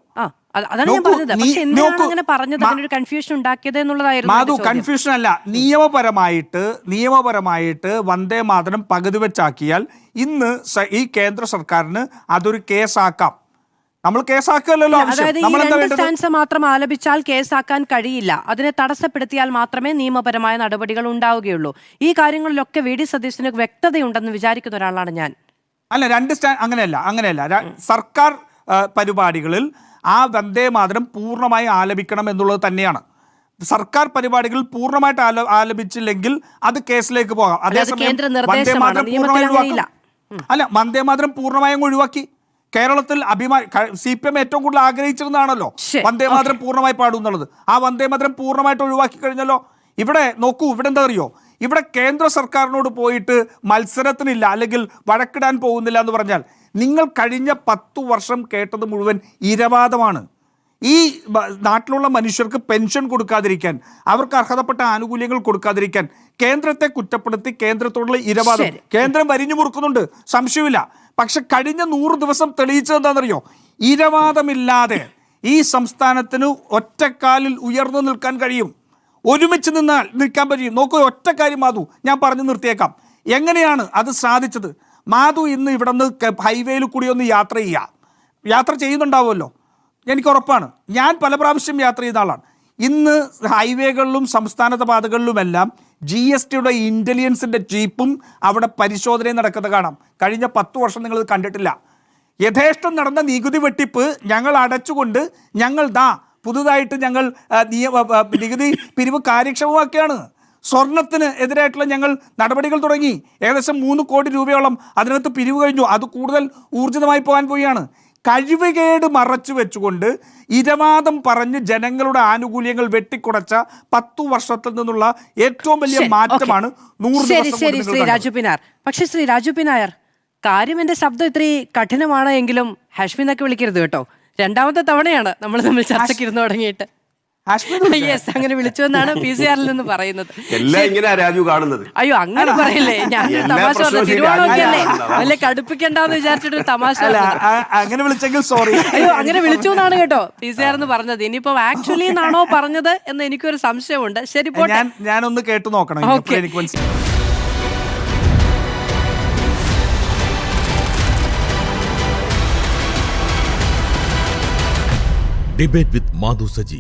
അതാണ് ഞാൻ പറഞ്ഞത്. പക്ഷെ എന്തിനാണ് അങ്ങനെ പറഞ്ഞത്? അതിനൊരു കൺഫ്യൂഷൻ ഉണ്ടാക്കിയത് എന്നുള്ളതായിരുന്നു. കൺഫ്യൂഷൻ അല്ല, നിയമപരമായിട്ട് വന്ദേ മാതരം പകുതി വെച്ചാക്കിയാൽ ഇന്ന് ഈ കേന്ദ്ര സർക്കാരിന് അതൊരു കേസാക്കാം. നമ്മൾ കേസാക്കല്ലോ. അതായത് ഈ രണ്ട് സ്റ്റാൻസ് മാത്രം ആലപിച്ചാൽ കേസാക്കാൻ കഴിയില്ല. അതിനെ തടസ്സപ്പെടുത്തിയാൽ മാത്രമേ നിയമപരമായ നടപടികൾ ഉണ്ടാവുകയുള്ളൂ. ഈ കാര്യങ്ങളിലൊക്കെ വി.ഡി. സതീശന് വ്യക്തതയുണ്ടെന്ന് വിചാരിക്കുന്ന ഒരാളാണ് ഞാൻ. അല്ല, അങ്ങനെയല്ല. സർക്കാർ പരിപാടികളിൽ ആ വന്ദേ മാതരം പൂർണ്ണമായി ആലപിക്കണം എന്നുള്ളത് തന്നെയാണ്. സർക്കാർ പരിപാടികളിൽ പൂർണ്ണമായിട്ട് ആലപിച്ചില്ലെങ്കിൽ അത് കേസിലേക്ക് പോകാം. അതേസമയം വന്ദേ മാതരം പൂർണ്ണമായി വന്ദേ മാതരം പൂർണ്ണമായും ഒഴിവാക്കി. കേരളത്തിൽ CPM ഏറ്റവും കൂടുതൽ ആഗ്രഹിച്ചിരുന്നതാണല്ലോ വന്ദേ മാതരം പൂർണ്ണമായി പാടും എന്നുള്ളത്. ആ വന്ദേ മാതരം പൂർണ്ണമായിട്ട് ഒഴിവാക്കി കഴിഞ്ഞല്ലോ. ഇവിടെ നോക്കൂ, ഇവിടെ എന്താ അറിയോ, ഇവിടെ കേന്ദ്ര സർക്കാരിനോട് പോയിട്ട് മത്സരത്തിനില്ല അല്ലെങ്കിൽ വഴക്കിടാൻ പോകുന്നില്ല എന്ന് പറഞ്ഞാൽ നിങ്ങൾ കഴിഞ്ഞ 10 വർഷം കേട്ടത് മുഴുവൻ ഇരവാദമാണ്. ഈ നാട്ടിലുള്ള മനുഷ്യർക്ക് പെൻഷൻ കൊടുക്കാതിരിക്കാൻ, അവർക്ക് അർഹതപ്പെട്ട ആനുകൂല്യങ്ങൾ കൊടുക്കാതിരിക്കാൻ കേന്ദ്രത്തെ കുറ്റപ്പെടുത്തി കേന്ദ്രത്തോടുള്ള ഇരവാദം കേന്ദ്രം വരിഞ്ഞു മുറുക്കുന്നുണ്ട്, സംശയമില്ല. പക്ഷെ കഴിഞ്ഞ 100 ദിവസം തെളിയിച്ചത് എന്താണെന്നറിയോ? ഇരവാദമില്ലാതെ ഈ സംസ്ഥാനത്തിന് ഒറ്റക്കാലിൽ ഉയർന്നു നിൽക്കാൻ കഴിയും, ഒരുമിച്ച് നിൽക്കാൻ കഴിയും. നോക്കൂ, ഒറ്റ കാര്യം മാധു ഞാൻ പറഞ്ഞു നിർത്തിയേക്കാം. എങ്ങനെയാണ് അത് സാധിച്ചത്? മാധു ഇന്ന് ഇവിടെ നിന്ന് ഹൈവേയിൽ കൂടി ഒന്ന് യാത്ര ചെയ്യുന്നുണ്ടാവുമല്ലോ, എനിക്ക് ഉറപ്പാണ്. ഞാൻ പല പ്രാവശ്യം യാത്ര ചെയ്ത ആളാണ്. ഇന്ന് ഹൈവേകളിലും സംസ്ഥാനത പാതകളിലുമെല്ലാം GSTയുടെ ഇൻ്റലിജൻസിൻ്റെ ജീപ്പും അവിടെ പരിശോധനയും നടക്കുന്നത് കാണാം. കഴിഞ്ഞ 10 വർഷം നിങ്ങളത് കണ്ടിട്ടില്ല. യഥേഷ്ടം നടന്ന നികുതി വെട്ടിപ്പ് ഞങ്ങൾ അടച്ചുകൊണ്ട് പുതുതായിട്ട് ഞങ്ങൾ നികുതി പിരിവ് കാര്യക്ഷമമാക്കിയാണ്. സ്വർണത്തിന് എതിരായിട്ടുള്ള ഞങ്ങൾ നടപടികൾ തുടങ്ങി. ഏകദേശം 3 കോടി രൂപയോളം അതിനകത്ത് പിരിവ് കഴിഞ്ഞു. അത് കൂടുതൽ ഊർജിതമായി പോകാൻ പോവുകയാണ്. കഴിവുകേട് മറച്ചു വെച്ചുകൊണ്ട് ഇരവാദം പറഞ്ഞ് ജനങ്ങളുടെ ആനുകൂല്യങ്ങൾ വെട്ടിക്കുറച്ച 10 വർഷത്തിൽ നിന്നുള്ള ഏറ്റവും വലിയ മാറ്റമാണ് 100 ദിവസം. ശ്രീ രാജു പിനാർ, പക്ഷേ ശ്രീ രാജു പിനായർ, കാര്യം എന്റെ ശബ്ദം ഇത്തിരി കഠിനമാണ് എങ്കിലും ഹാഷ്മി എന്നൊക്കെ വിളിക്കരുത് കേട്ടോ. 2ാമത്തെ തവണയാണ് നമ്മൾ തമ്മിൽ ചർച്ചയ്ക്ക് ഇരുന്ന് തുടങ്ങിയിട്ട്. യെസ്, അങ്ങനെ വിളിച്ചു എന്നാണ് PCR നിന്ന് പറയുന്നത്. രാജു കാണുന്നത്. അയ്യോ, അങ്ങനെ പറയില്ലേ, ഞാൻ തമാശ തിരുവോണമൊക്കെയല്ലേ, അല്ലെ കടുപ്പിക്കണ്ടെന്ന് വിചാരിച്ചിട്ട് തമാശ. അങ്ങനെ വിളിച്ചെങ്കിൽ സോറി. അയ്യോ, അങ്ങനെ വിളിച്ചു എന്നാണ് കേട്ടോ PCR എന്ന് പറഞ്ഞത്. ഇനിയിപ്പോ ആക്ച്വലി എന്നാണോ പറഞ്ഞത് എന്ന് എനിക്കൊരു സംശയമുണ്ട്. ശരി, ഞാനൊന്ന് കേട്ടു നോക്കണം. Debate with Madhu Saji.